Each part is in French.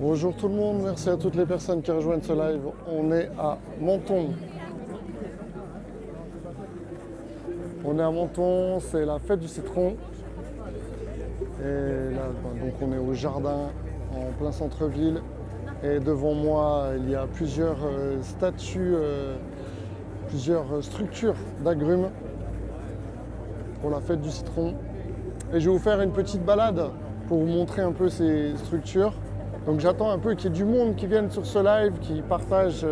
Bonjour tout le monde, merci à toutes les personnes qui rejoignent ce live. On est à Menton. On est à Menton, c'est la fête du citron. Et là, donc on est au jardin, en plein centre-ville. Et devant moi, il y a plusieurs statues, plusieurs structures d'agrumes pour la fête du citron. Et je vais vous faire une petite balade pour vous montrer un peu ces structures. Donc j'attends un peu qu'il y ait du monde qui vienne sur ce live, qui partage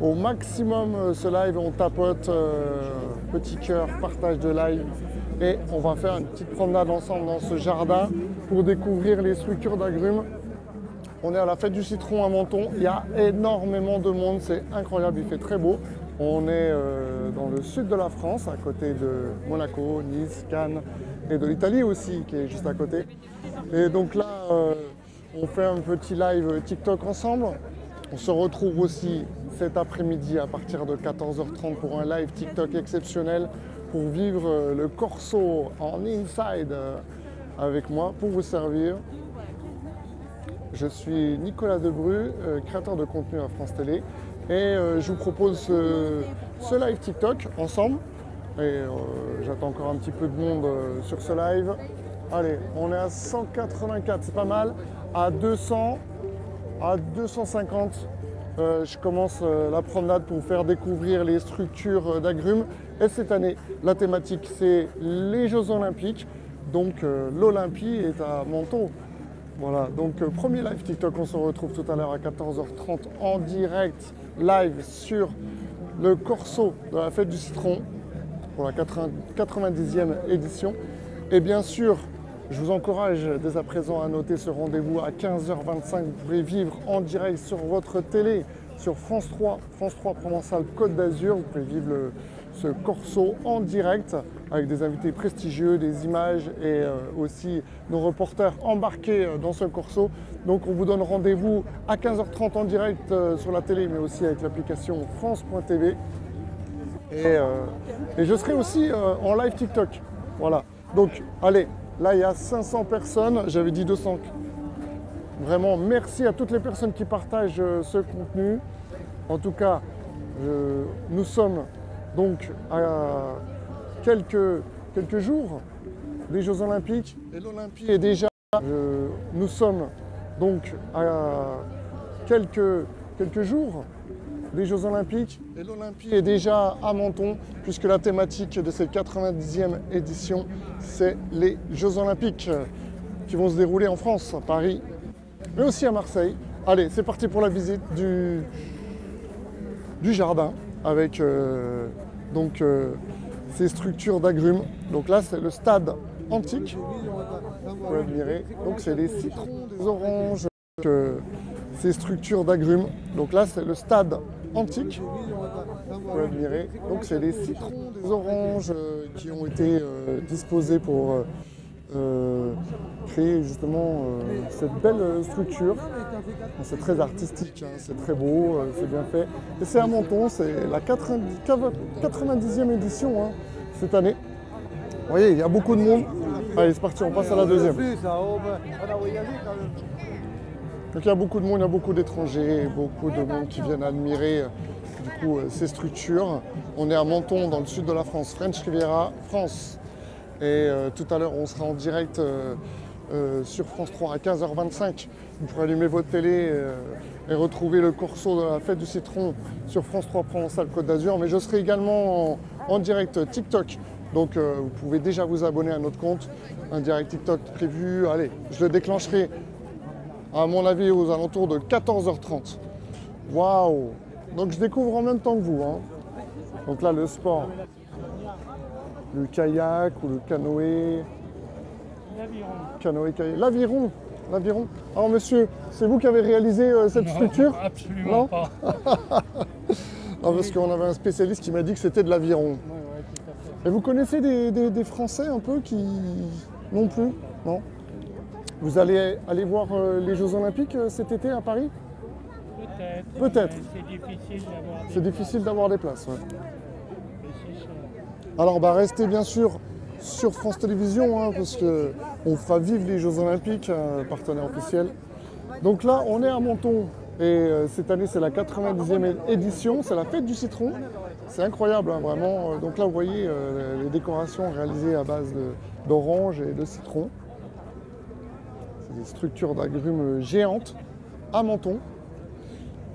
au maximum ce live. On tapote, petit cœur, partage de live. Et on va faire une petite promenade ensemble dans ce jardin pour découvrir les structures d'agrumes. On est à la fête du citron à Menton. Il y a énormément de monde, c'est incroyable, il fait très beau. On est dans le sud de la France, à côté de Monaco, Nice, Cannes et de l'Italie aussi, qui est juste à côté. Et donc là, on fait un petit live TikTok ensemble. On se retrouve aussi cet après-midi à partir de 14h30 pour un live TikTok exceptionnel pour vivre le corso en inside avec moi pour vous servir. Je suis Nicolas Debru, créateur de contenu à France Télé et je vous propose ce live TikTok ensemble. Et j'attends encore un petit peu de monde sur ce live. Allez, on est à 184, c'est pas mal. À 200, à 250, je commence la promenade pour vous faire découvrir les structures d'agrumes. Et cette année, la thématique, c'est les Jeux Olympiques. Donc l'Olympie est à Menton. Voilà, donc premier live TikTok, on se retrouve tout à l'heure à 14h30 en direct, live sur le corso de la fête du citron pour la 90e édition. Et bien sûr, je vous encourage dès à présent à noter ce rendez-vous à 15h25. Vous pourrez vivre en direct sur votre télé, sur France 3 Provençal Côte d'Azur. Vous pouvez vivre ce corso en direct avec des invités prestigieux, des images et aussi nos reporters embarqués dans ce corso. Donc on vous donne rendez-vous à 15h30 en direct sur la télé, mais aussi avec l'application France.tv. Et je serai aussi en live TikTok. Voilà. Donc allez. Là, il y a 500 personnes, j'avais dit 200. Vraiment, merci à toutes les personnes qui partagent ce contenu. En tout cas, nous sommes donc à quelques jours des Jeux Olympiques. Et l'Olympie est déjà... nous sommes donc à quelques jours des Jeux Olympiques. Et l'Olympie est déjà à Menton, puisque la thématique de cette 90e édition, c'est les Jeux Olympiques qui vont se dérouler en France, à Paris, mais aussi à Marseille. Allez, c'est parti pour la visite du jardin, avec ces structures d'agrumes. Donc là, c'est le stade antique, vous pouvez admirer. Donc c'est des citrons, des oranges, ces structures d'agrumes. Donc là, c'est le stade antique, vous pouvez admirer. Donc c'est des citrons, des oranges qui ont été disposés pour créer justement cette belle structure. C'est très artistique, hein, c'est très beau, c'est bien fait. Et c'est à Menton, c'est la 90e édition hein, cette année. Vous voyez, il y a beaucoup de monde. Allez, c'est parti, on passe à la deuxième. Donc il y a beaucoup de monde, il y a beaucoup d'étrangers, beaucoup de monde qui viennent admirer du coup, ces structures. On est à Menton, dans le sud de la France, French Riviera, France. Et tout à l'heure, on sera en direct sur France 3 à 15h25. Vous pourrez allumer votre télé et retrouver le corso de la fête du citron sur France 3 Provençal Côte d'Azur. Mais je serai également en direct TikTok. Donc vous pouvez déjà vous abonner à notre compte. Un direct TikTok prévu. Allez, je le déclencherai à mon avis aux alentours de 14h30. Waouh! Donc je découvre en même temps que vous. Hein. Donc là, le sport. Le kayak ou le canoë. L'aviron. Canoë-kayak. L'aviron. L'aviron. Alors monsieur, c'est vous qui avez réalisé cette structure? Absolument non pas. Non, parce qu'on avait un spécialiste qui m'a dit que c'était de l'aviron. Ouais, tout à fait. Et vous connaissez des Français un peu qui... Non plus? Non? Vous allez aller voir les Jeux Olympiques cet été à Paris? Peut-être. Peut-être. C'est difficile d'avoir des places. C'est difficile d'avoir des places, ouais. Et c'est cher. Alors bah restez bien sûr sur France Télévisions, hein, parce qu'on fera vivre les Jeux Olympiques, partenaire officiel. Donc là, on est à Menton et cette année, c'est la 90e édition, c'est la fête du citron. C'est incroyable, hein, vraiment. Donc là, vous voyez les décorations réalisées à base d'orange et de citron. C'est des structures d'agrumes géantes à Menton.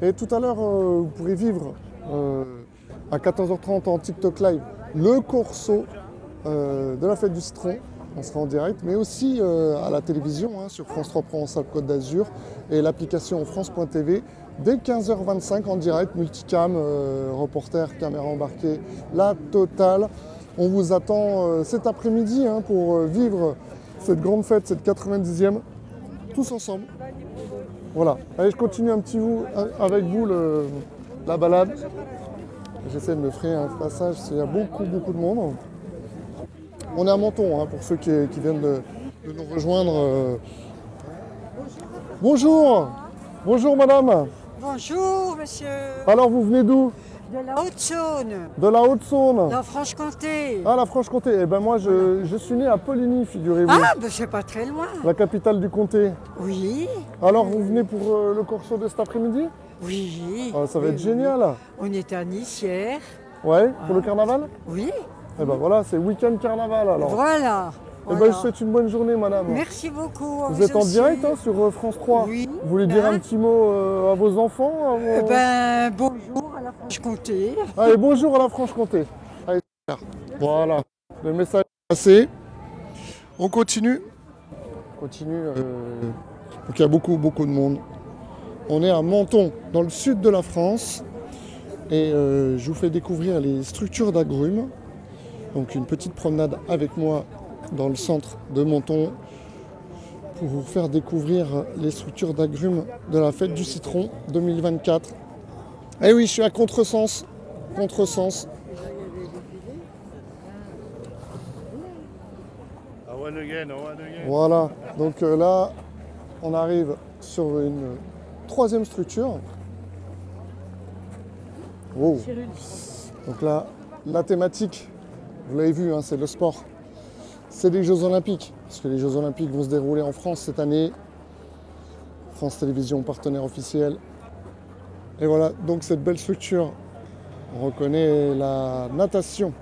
Et tout à l'heure, vous pourrez vivre à 14h30 en TikTok Live le corso de la fête du citron. On sera en direct, mais aussi à la télévision, hein, sur France 3 Provence-Alpes-Côte d'Azur et l'application France.tv dès 15h25 en direct, multicam, reporter, caméra embarquée, la totale. On vous attend cet après-midi hein, pour vivre cette grande fête, cette 90e, tous ensemble. Voilà, allez, je continue un petit bout avec vous la balade. J'essaie de me frayer un passage, il y a beaucoup de monde. On est à Menton, hein, pour ceux qui viennent de nous rejoindre. Bonjour. Bonjour madame. Bonjour monsieur. Alors vous venez d'où? De la Haute-Saône. De la Haute-Saône. La Franche-Comté. Ah, la Franche-Comté. Eh ben moi je suis né à Poligny, figurez-vous. Ah, ben c'est pas très loin. La capitale du comté. Oui. Alors vous venez pour le corso de cet après-midi? Oui. Ah, ça va Oui, être génial. On était à Nice hier. Ouais, pour le carnaval? Oui. Eh ben voilà, c'est week-end carnaval alors. Voilà. Eh ben je vous souhaite une bonne journée madame. Merci beaucoup. Vous êtes en direct hein, sur France 3. Oui. Vous voulez dire un petit mot à vos enfants Eh ben bonjour à la Franche-Comté. Allez, bonjour à la Franche-Comté. Allez, super. Voilà, le message est passé. On continue. On continue. Donc il y a beaucoup de monde. On est à Menton, dans le sud de la France. Et je vous fais découvrir les structures d'agrumes. Donc une petite promenade avec moi dans le centre de Menton pour vous faire découvrir les structures d'agrumes de la fête du citron 2024. Eh oui, je suis à contresens. Contresens. Voilà, donc là, on arrive sur une troisième structure. Wow. Donc là, la thématique, vous l'avez vu, hein, c'est le sport. C'est les Jeux Olympiques, parce que les Jeux Olympiques vont se dérouler en France cette année. France Télévisions, partenaire officiel. Et voilà, donc cette belle structure, on reconnaît la natation.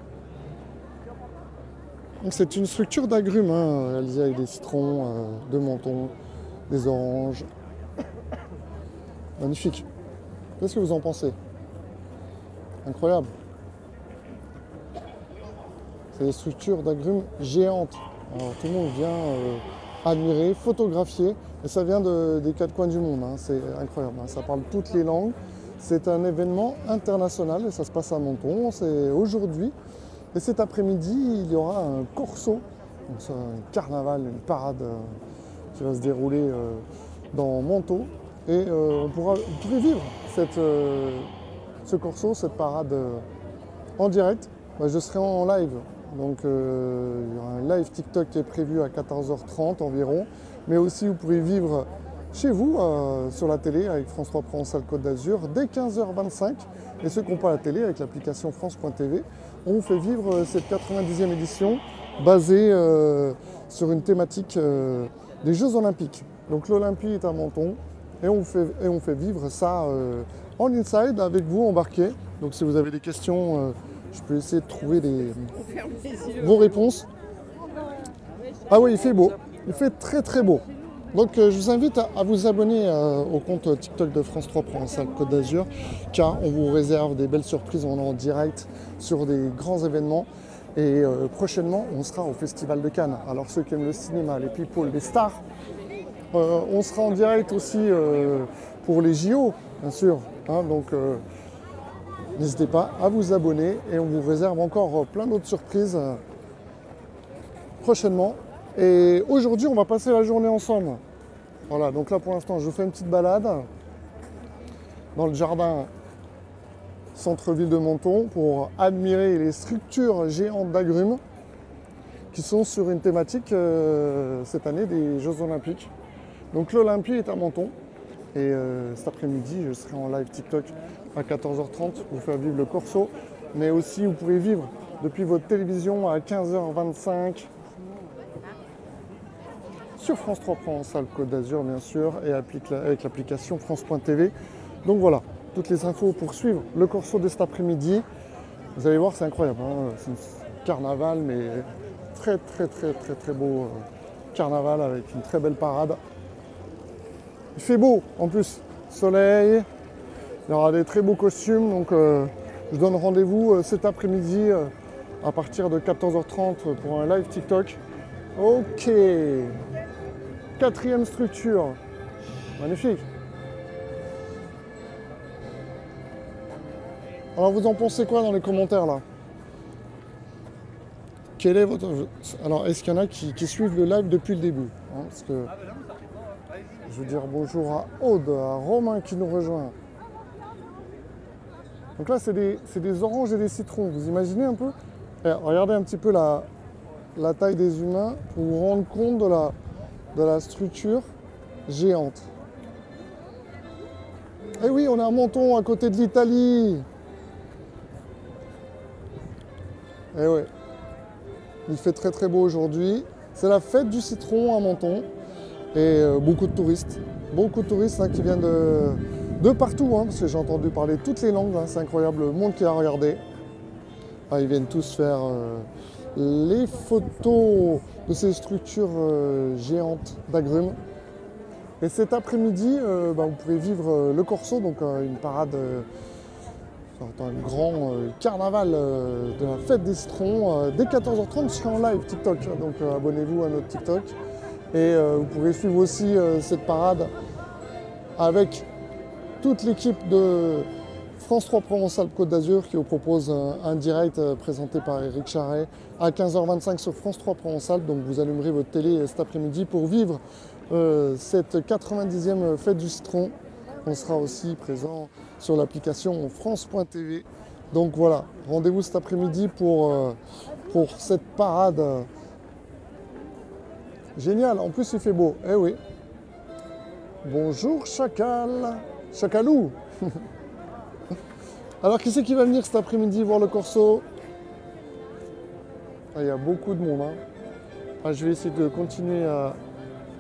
Donc c'est une structure d'agrumes, hein, réalisée avec des citrons, de Menton, des oranges. Magnifique. Qu'est-ce que vous en pensez? Incroyable. C'est des structures d'agrumes géantes. Alors, tout le monde vient admirer, photographier. Et ça vient des quatre coins du monde. Hein. C'est incroyable. Hein. Ça parle toutes les langues. C'est un événement international et ça se passe à Menton. C'est aujourd'hui. Et cet après-midi, il y aura un corso. Donc, c'est un carnaval, une parade qui va se dérouler dans Menton. Et vous pourrez vivre ce corso, cette parade en direct. Je serai en live. Donc il y aura un live TikTok qui est prévu à 14h30 environ. Mais aussi vous pourrez vivre chez vous sur la télé avec France 3 Provence-Alpes-Côte d'Azur dès 15h25. Et ceux qui n'ont pas la télé avec l'application France.tv, on vous fait vivre cette 90e édition basée sur une thématique des Jeux Olympiques. Donc l'Olympie est à Menton et on fait vivre ça en inside avec vous embarqué. Donc si vous avez des questions, je peux essayer de trouver vos réponses. Ah oui, il fait beau. Il fait très beau. Donc je vous invite à vous abonner au compte TikTok de France 3 Provence-Alpes-Côte d'Azur, car on vous réserve des belles surprises. On est en direct sur des grands événements. Et prochainement, on sera au Festival de Cannes. Alors ceux qui aiment le cinéma, les people, les stars, on sera en direct aussi pour les JO, bien sûr. Hein, donc n'hésitez pas à vous abonner et on vous réserve encore plein d'autres surprises prochainement. Et aujourd'hui, on va passer la journée ensemble. Voilà, donc là pour l'instant, je vous fais une petite balade dans le jardin centre-ville de Menton pour admirer les structures géantes d'agrumes qui sont sur une thématique cette année des Jeux Olympiques. Donc l'Olympie est à Menton et cet après-midi, je serai en live TikTok à 14h30 pour faire vivre le corso, mais aussi vous pourrez vivre depuis votre télévision à 15h25 sur France 3 Provence-Alpes Côte d'Azur bien sûr et avec l'application France.tv. Donc voilà, toutes les infos pour suivre le corso de cet après-midi. Vous allez voir, c'est incroyable, hein, c'est un carnaval mais très beau carnaval avec une très belle parade. Il fait beau en plus, soleil, il y aura des très beaux costumes donc je donne rendez-vous cet après-midi à partir de 14h30 pour un live TikTok. Ok, 4e structure, magnifique. Alors vous en pensez quoi dans les commentaires là? Quel est votre... Alors est-ce qu'il y en a qui suivent le live depuis le début, hein, parce que je veux dire bonjour à Aude, à Romain qui nous rejoint. Donc là c'est des oranges et des citrons, vous imaginez un peu? Et regardez un petit peu la taille des humains pour vous rendre compte de la structure géante. Et oui, on est à Menton, à côté de l'Italie. Et ouais, il fait très beau aujourd'hui. C'est la fête du citron à Menton. Et beaucoup de touristes hein, qui viennent de partout, hein, parce que j'ai entendu parler toutes les langues. Hein, c'est incroyable le monde qui a regardé. Ah, ils viennent tous faire les photos de ces structures géantes d'agrumes. Et cet après-midi, vous pourrez vivre le corso, donc une parade, un grand carnaval de la fête des citrons. Dès 14h30, je serai en live TikTok, donc abonnez-vous à notre TikTok. Et vous pourrez suivre aussi cette parade avec toute l'équipe de France 3 Provence-Alpes Côte d'Azur qui vous propose un direct présenté par Eric Charret à 15h25 sur France 3 Provence-Alpes. Donc vous allumerez votre télé cet après-midi pour vivre cette 90e fête du citron. On sera aussi présent sur l'application France.tv. Donc voilà, rendez-vous cet après-midi pour cette parade géniale. En plus il fait beau, eh oui. Bonjour Chacal, Chacalou. Alors, qui c'est qui va venir cet après-midi voir le corso? Ah, il y a beaucoup de monde. Hein. Ah, je vais essayer de continuer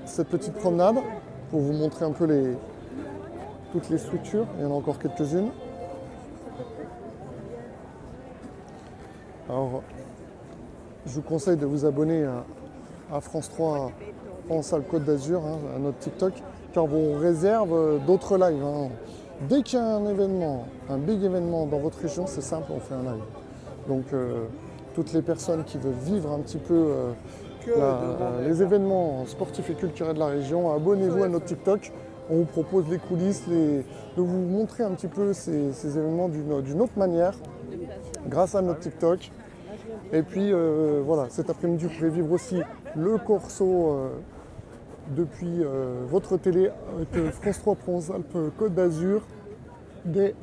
cette petite promenade pour vous montrer un peu toutes les structures. Il y en a encore quelques-unes. Alors, je vous conseille de vous abonner à France 3 Provence-Alpes Côte d'Azur, hein, à notre TikTok, car on réserve d'autres lives. Hein. Dès qu'il y a un événement, un big événement dans votre région, c'est simple, on fait un live. Donc toutes les personnes qui veulent vivre un petit peu les événements sportifs et culturels de la région, abonnez-vous à notre TikTok. On vous propose les coulisses, de vous montrer un petit peu ces événements d'une autre manière, grâce à notre TikTok. Et puis voilà, cet après-midi, vous pouvez vivre aussi le corso depuis votre télé avec France 3 Provence-Alpes Côte d'Azur dès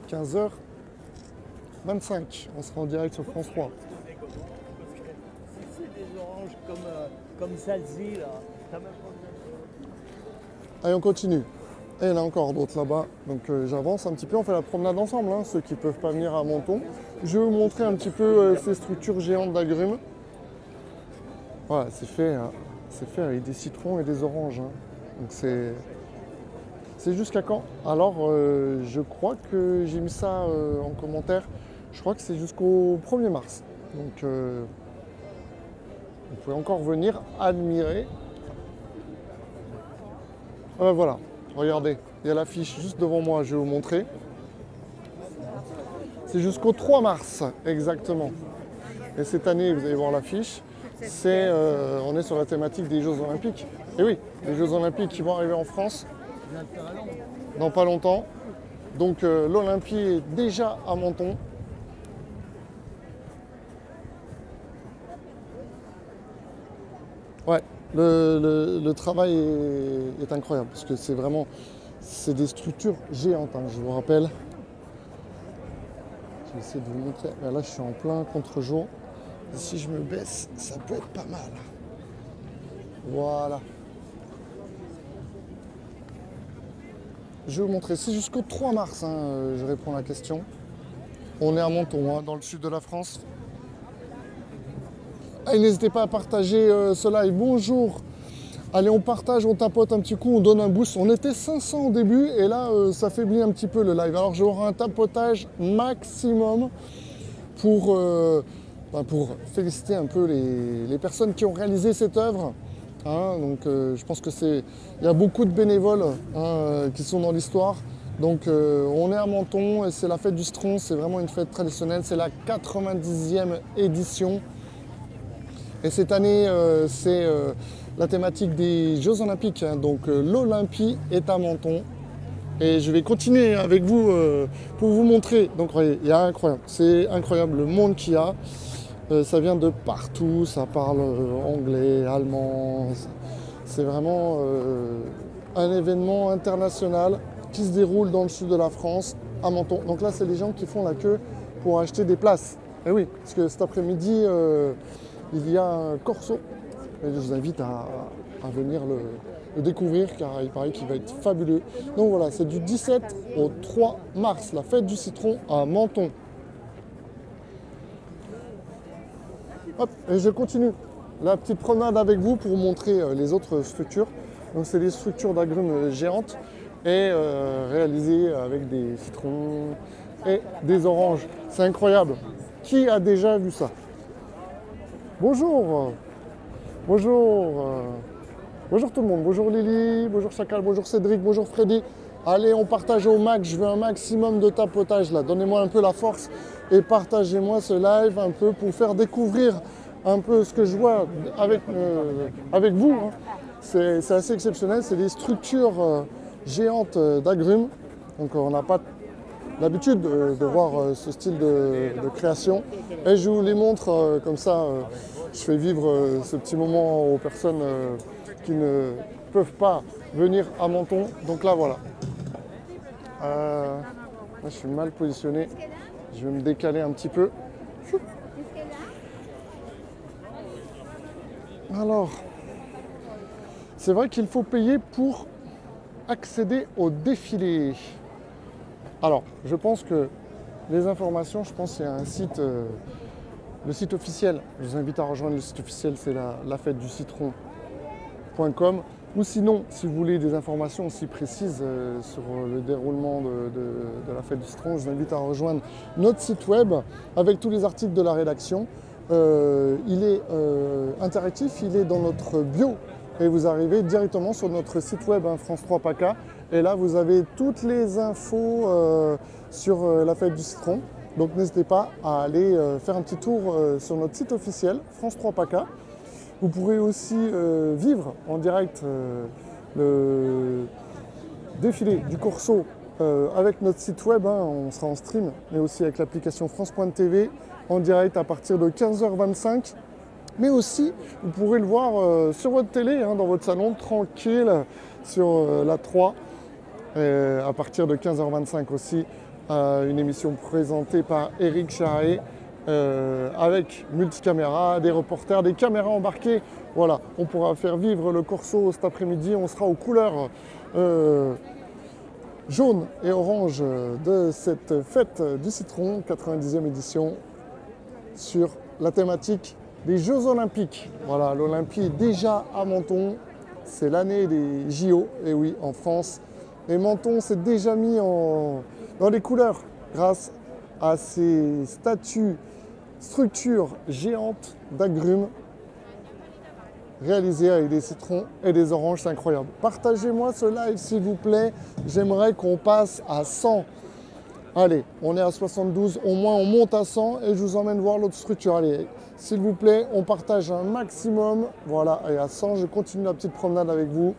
15h25. On sera en direct sur France 3. C'est des oranges comme celle-ci là. Allez, on continue. Et il y en a encore d'autres là-bas. Donc j'avance un petit peu, on fait la promenade ensemble, hein, ceux qui ne peuvent pas venir à Menton. Je vais vous montrer un petit peu ces structures géantes d'agrumes. Voilà, c'est fait avec des citrons et des oranges. Hein. Donc c'est jusqu'à quand? Alors je crois que j'ai mis ça en commentaire. Je crois que c'est jusqu'au 1er mars. Donc vous pouvez encore venir admirer. Voilà, regardez, il y a l'affiche juste devant moi, je vais vous montrer. C'est jusqu'au 3 mars, exactement. Et cette année, vous allez voir l'affiche, on est sur la thématique des Jeux Olympiques. Et oui, les Jeux Olympiques qui vont arriver en France dans pas longtemps. Donc l'Olympie est déjà à Menton. Ouais, le travail est incroyable parce que c'est des structures géantes, hein, je vous rappelle. Je vais essayer de vous montrer. Là, je suis en plein contre-jour. Si je me baisse, ça peut être pas mal. Voilà. Je vais vous montrer. C'est jusqu'au 3 mars, hein, je réponds à la question. On est à Menton, hein, dans le sud de la France. Allez, n'hésitez pas à partager ce live. Bonjour. Allez, on partage, on tapote un petit coup, on donne un boost. On était 500 au début et là, ça faiblit un petit peu le live. Alors, j'aurai un tapotage maximum pour féliciter un peu les personnes qui ont réalisé cette œuvre. Hein, donc, je pense que il y a beaucoup de bénévoles qui sont dans l'histoire. Donc, on est à Menton et c'est la fête du citron. C'est vraiment une fête traditionnelle. C'est la 90e édition. Et cette année, c'est la thématique des Jeux Olympiques. Hein, donc, l'Olympie est à Menton. Et je vais continuer avec vous pour vous montrer. Donc, voyez, il y a incroyable. C'est incroyable le monde qu'il y a. Ça vient de partout. Ça parle anglais, allemand. C'est vraiment un événement international qui se déroule dans le sud de la France, à Menton. Donc là, c'est les gens qui font la queue pour acheter des places. Et oui, parce que cet après-midi, il y a un corso. Et je vous invite à venir le découvrir car il paraît qu'il va être fabuleux. Donc voilà, c'est du 17 au 3 mars, la fête du citron à Menton. Hop, et je continue la petite promenade avec vous pour vous montrer les autres structures. Donc c'est des structures d'agrumes géantes et réalisées avec des citrons et des oranges. C'est incroyable. Qui a déjà vu ça? Bonjour. Bonjour. Bonjour tout le monde. Bonjour Lily, bonjour Chacal, bonjour Cédric, bonjour Freddy. Allez, on partage au max. Je veux un maximum de tapotage là. Donnez-moi un peu la force et partagez-moi ce live un peu pour faire découvrir un peu ce que je vois avec vous. Hein. C'est assez exceptionnel. C'est des structures géantes d'agrumes. Donc on n'a pas l'habitude de voir ce style de création. Et je vous les montre comme ça. Je fais vivre ce petit moment aux personnes qui ne peuvent pas venir à Menton. Donc là, voilà. Là, je suis mal positionné. Je vais me décaler un petit peu. Alors, c'est vrai qu'il faut payer pour accéder au défilé. Alors, je pense que les informations, je pense qu'il y a un site, le site officiel. Je vous invite à rejoindre le site officiel, c'est la fête du citron.com. Ou sinon, si vous voulez des informations aussi précises sur le déroulement de la fête du citron, je vous invite à rejoindre notre site web avec tous les articles de la rédaction. Il est interactif, il est dans notre bio et vous arrivez directement sur notre site web France 3 PACA. Et là, vous avez toutes les infos sur la fête du citron. Donc n'hésitez pas à aller faire un petit tour sur notre site officiel France 3 PACA. Vous pourrez aussi vivre en direct le défilé du Corso avec notre site web, hein, on sera en stream, mais aussi avec l'application France.tv en direct à partir de 15h25. Mais aussi, vous pourrez le voir sur votre télé, hein, dans votre salon, tranquille, sur la 3, à partir de 15h25 aussi. Une émission présentée par Eric Charret. Avec multicaméra, des reporters, des caméras embarquées. Voilà, on pourra faire vivre le Corso cet après-midi. On sera aux couleurs jaune et orange de cette fête du citron, 90e édition, sur la thématique des Jeux Olympiques. Voilà, l'Olympie est déjà à Menton. C'est l'année des JO, et oui, en France. Et Menton s'est déjà mis dans les couleurs grâce à ces statues, structures géantes d'agrumes réalisées avec des citrons et des oranges, c'est incroyable. Partagez-moi ce live s'il vous plaît, j'aimerais qu'on passe à 100. Allez, on est à 72, au moins on monte à 100 et je vous emmène voir l'autre structure. Allez, s'il vous plaît, on partage un maximum. Voilà, et à 100, je continue la petite promenade avec vous.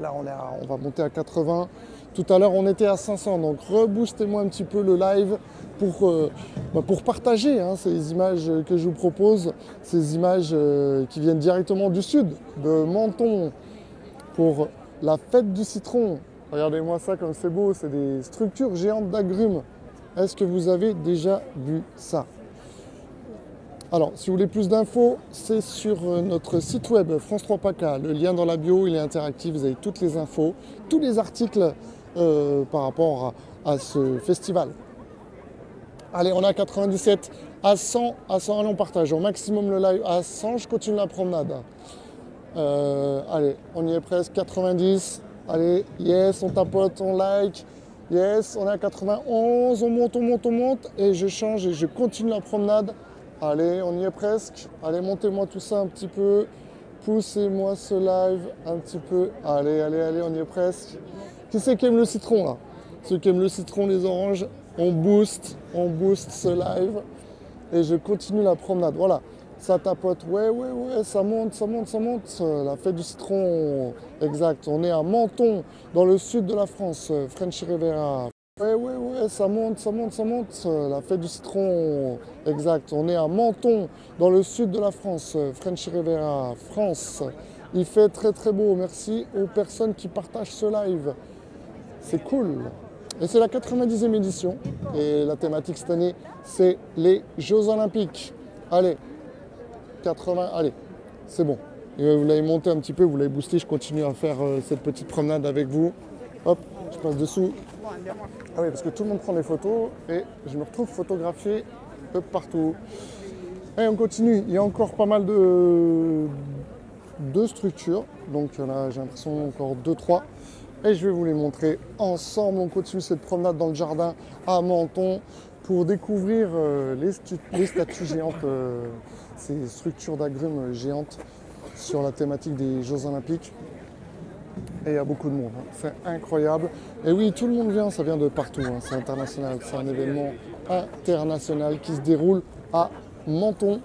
Là, on va monter à 80. Tout à l'heure, on était à 500, donc reboostez-moi un petit peu le live pour partager hein, ces images que je vous propose, ces images qui viennent directement du sud, de Menton, pour la fête du citron. Regardez-moi ça comme c'est beau, c'est des structures géantes d'agrumes. Est-ce que vous avez déjà vu ça? Alors, si vous voulez plus d'infos, c'est sur notre site web France 3 PACA. Le lien dans la bio, il est interactif, vous avez toutes les infos, tous les articles par rapport à ce festival. Allez, on est à 97, À 100, allez, on partage. Au maximum le live. À 100, je continue la promenade. Allez, on y est presque. 90. Allez, yes, on tapote, on like. Yes, on est à 91. On monte, on monte, on monte. Et je change et je continue la promenade. Allez, on y est presque. Allez, montez-moi tout ça un petit peu. Poussez-moi ce live un petit peu. Allez, allez, allez, on y est presque. Qui c'est qui aime le citron là? Ceux qui aiment le citron, les oranges, on booste ce live. Et je continue la promenade. Voilà, ça tapote. Ouais, ouais, ouais, ça monte, ça monte, ça monte. La fête du citron, exact. On est à Menton, dans le sud de la France, Frenchy Riviera. Ouais, ouais, ouais, ça monte, ça monte, ça monte. La fête du citron, exact. On est à Menton, dans le sud de la France, Frenchy Riviera, France. Il fait très très beau. Merci aux personnes qui partagent ce live. C'est cool. Et c'est la 90e édition. Et la thématique cette année, c'est les Jeux Olympiques. Allez, 80, allez, c'est bon. Et vous l'avez monté un petit peu, vous l'avez boosté. Je continue à faire cette petite promenade avec vous. Hop, je passe dessous. Ah oui, parce que tout le monde prend des photos et je me retrouve photographié de partout. Et on continue. Il y a encore pas mal de structures. Donc il y en a, j'ai l'impression, encore 2-3. Et je vais vous les montrer ensemble. On continue cette promenade dans le jardin à Menton pour découvrir les statues géantes, ces structures d'agrumes géantes sur la thématique des Jeux Olympiques. Et il y a beaucoup de monde, hein. C'est incroyable. Et oui, tout le monde vient, ça vient de partout, hein. C'est international, c'est un événement international qui se déroule à Menton,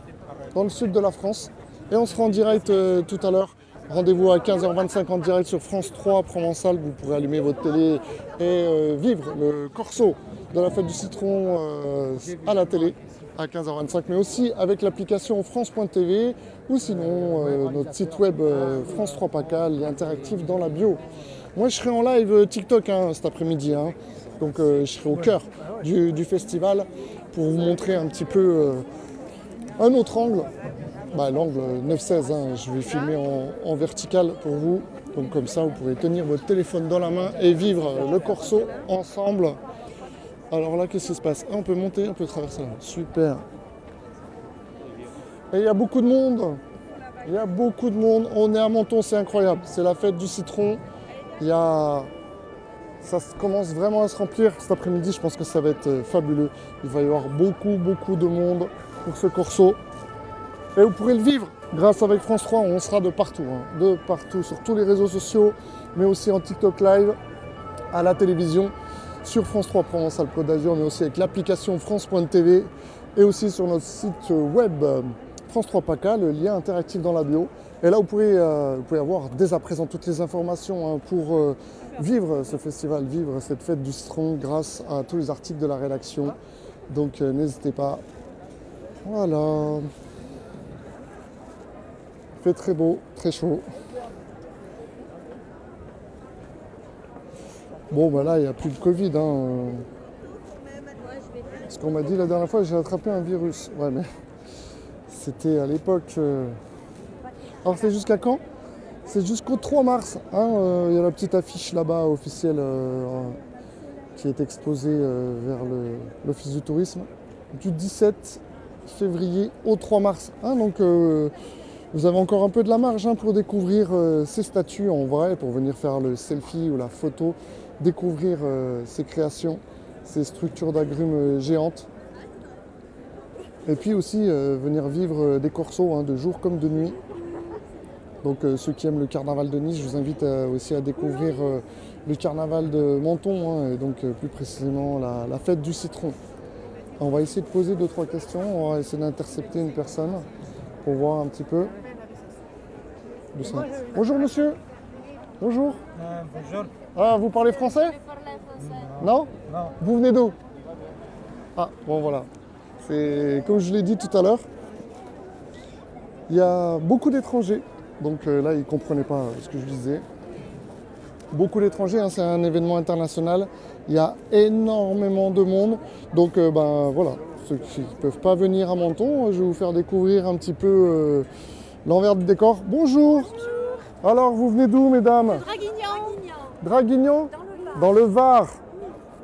dans le sud de la France. Et on sera en direct tout à l'heure. Rendez-vous à 15h25 en direct sur France 3 Provençal. Vous pourrez allumer votre télé et vivre le corso de la fête du citron à la télé à 15h25, mais aussi avec l'application France.tv ou sinon notre site web France 3 PACA, lien interactif dans la bio. Moi je serai en live TikTok cet après-midi, hein. Donc je serai au cœur du festival pour vous montrer un petit peu un autre angle. L'angle 9-16, hein, je vais filmer en vertical pour vous. Donc comme ça, vous pourrez tenir votre téléphone dans la main et vivre le corso ensemble. Alors là, qu'est-ce qui se passe? On peut monter, on peut traverser là. Super. Et il y a beaucoup de monde. Il y a beaucoup de monde. On est à Menton, c'est incroyable. C'est la fête du citron. Ça commence vraiment à se remplir cet après-midi. Je pense que ça va être fabuleux. Il va y avoir beaucoup de monde pour ce corso. Et vous pourrez le vivre grâce avec France 3, on sera de partout, sur tous les réseaux sociaux, mais aussi en TikTok Live, à la télévision, sur France 3 Provençal Côte d'Azur, mais aussi avec l'application France.tv et aussi sur notre site web France 3 PACA, le lien interactif dans la bio. Et là, vous pouvez avoir dès à présent toutes les informations pour vivre ce festival, vivre cette fête du citron grâce à tous les articles de la rédaction. Donc n'hésitez pas. Voilà. Il fait très beau, très chaud. Bon, là, il n'y a plus de Covid, hein. Ce qu'on m'a dit la dernière fois, j'ai attrapé un virus. Ouais, mais c'était à l'époque. Alors, c'est jusqu'à quand? C'est jusqu'au 3 mars. Hein. Il y a la petite affiche là-bas officielle qui est exposée vers l'Office du tourisme. Du 17 février au 3 mars. Hein, donc, vous avez encore un peu de la marge pour découvrir ces statues en vrai, pour venir faire le selfie ou la photo, découvrir ces créations, ces structures d'agrumes géantes. Et puis aussi venir vivre des corsos de jour comme de nuit. Donc ceux qui aiment le carnaval de Nice, je vous invite aussi à découvrir le carnaval de Menton, et donc plus précisément la fête du citron. On va essayer de poser 2-3 questions, on va essayer d'intercepter une personne pour voir un petit peu. Bonjour monsieur. Bonjour. Bonjour. Ah, vous parlez français? Non? Non. Vous venez d'où? Ah, bon voilà. C'est comme je l'ai dit tout à l'heure, il y a beaucoup d'étrangers. Donc là, ils ne comprenaient pas ce que je disais. Beaucoup d'étrangers, c'est un événement international. Il y a énormément de monde. Donc voilà, ceux qui ne peuvent pas venir à Menton, je vais vous faire découvrir un petit peu l'envers du décor. Bonjour. Bonjour. Alors, vous venez d'où, mesdames? Draguignan. Draguignan? Dans le Var.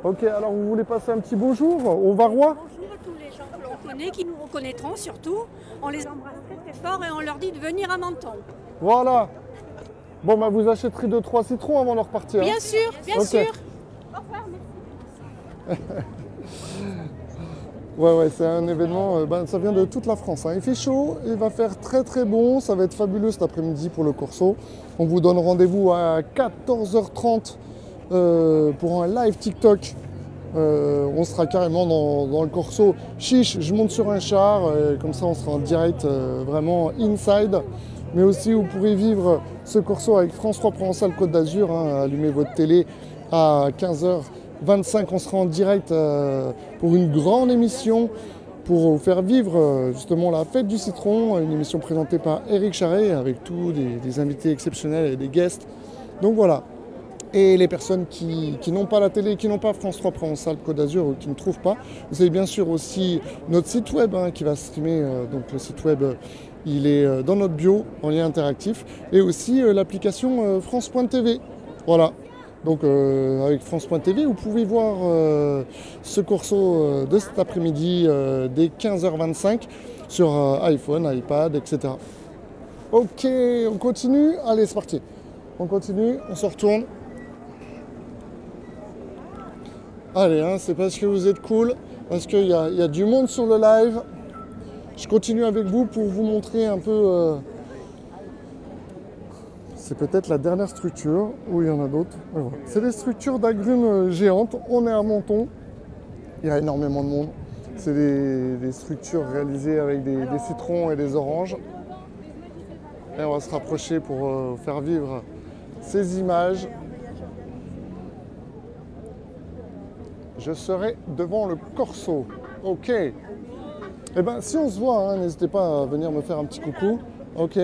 Ok, alors vous voulez passer un petit bonjour aux Varois? Bonjour à tous les gens que l'on connaît qui nous reconnaîtront surtout. On les embrasse très très fort et on leur dit de venir à Menton. Voilà. Bon, bah vous achèterez 2-3 citrons avant de repartir. Bien sûr, bien Ok. sûr. Ouais, c'est un événement, ça vient de toute la France, hein. Il fait chaud, il va faire très très bon, ça va être fabuleux cet après-midi pour le Corso. On vous donne rendez-vous à 14h30 pour un live TikTok. On sera carrément dans le Corso. Chiche, je monte sur un char, comme ça on sera en direct vraiment inside. Mais aussi vous pourrez vivre ce Corso avec France 3 Provençal Côte d'Azur, hein. Allumez votre télé à 15h25, on sera en direct pour une grande émission pour vous faire vivre justement la fête du citron, une émission présentée par Éric Charret avec tous des invités exceptionnels et des guests. Donc voilà. Et les personnes qui n'ont pas la télé, qui n'ont pas France 3 Provençal Côte d'Azur ou qui ne trouvent pas, vous avez bien sûr aussi notre site web, hein, qui va streamer. Donc le site web, il est dans notre bio en lien interactif, et aussi l'application France.tv. Voilà. Donc avec France.tv, vous pouvez voir ce Corso de cet après-midi dès 15h25 sur iPhone, iPad, etc. Ok, on continue. Allez, c'est parti. On continue, on se retourne. Allez, hein, c'est parce que vous êtes cool, parce qu'il y a du monde sur le live. Je continue avec vous pour vous montrer un peu... c'est peut-être la dernière structure, ou il y en a d'autres. Voilà. C'est des structures d'agrumes géantes. On est à Menton. Il y a énormément de monde. C'est des structures réalisées avec des citrons et des oranges. Et on va se rapprocher pour faire vivre ces images. Je serai devant le Corso. Ok. Eh bien, si on se voit, hein, n'hésitez pas à venir me faire un petit coucou. Ok.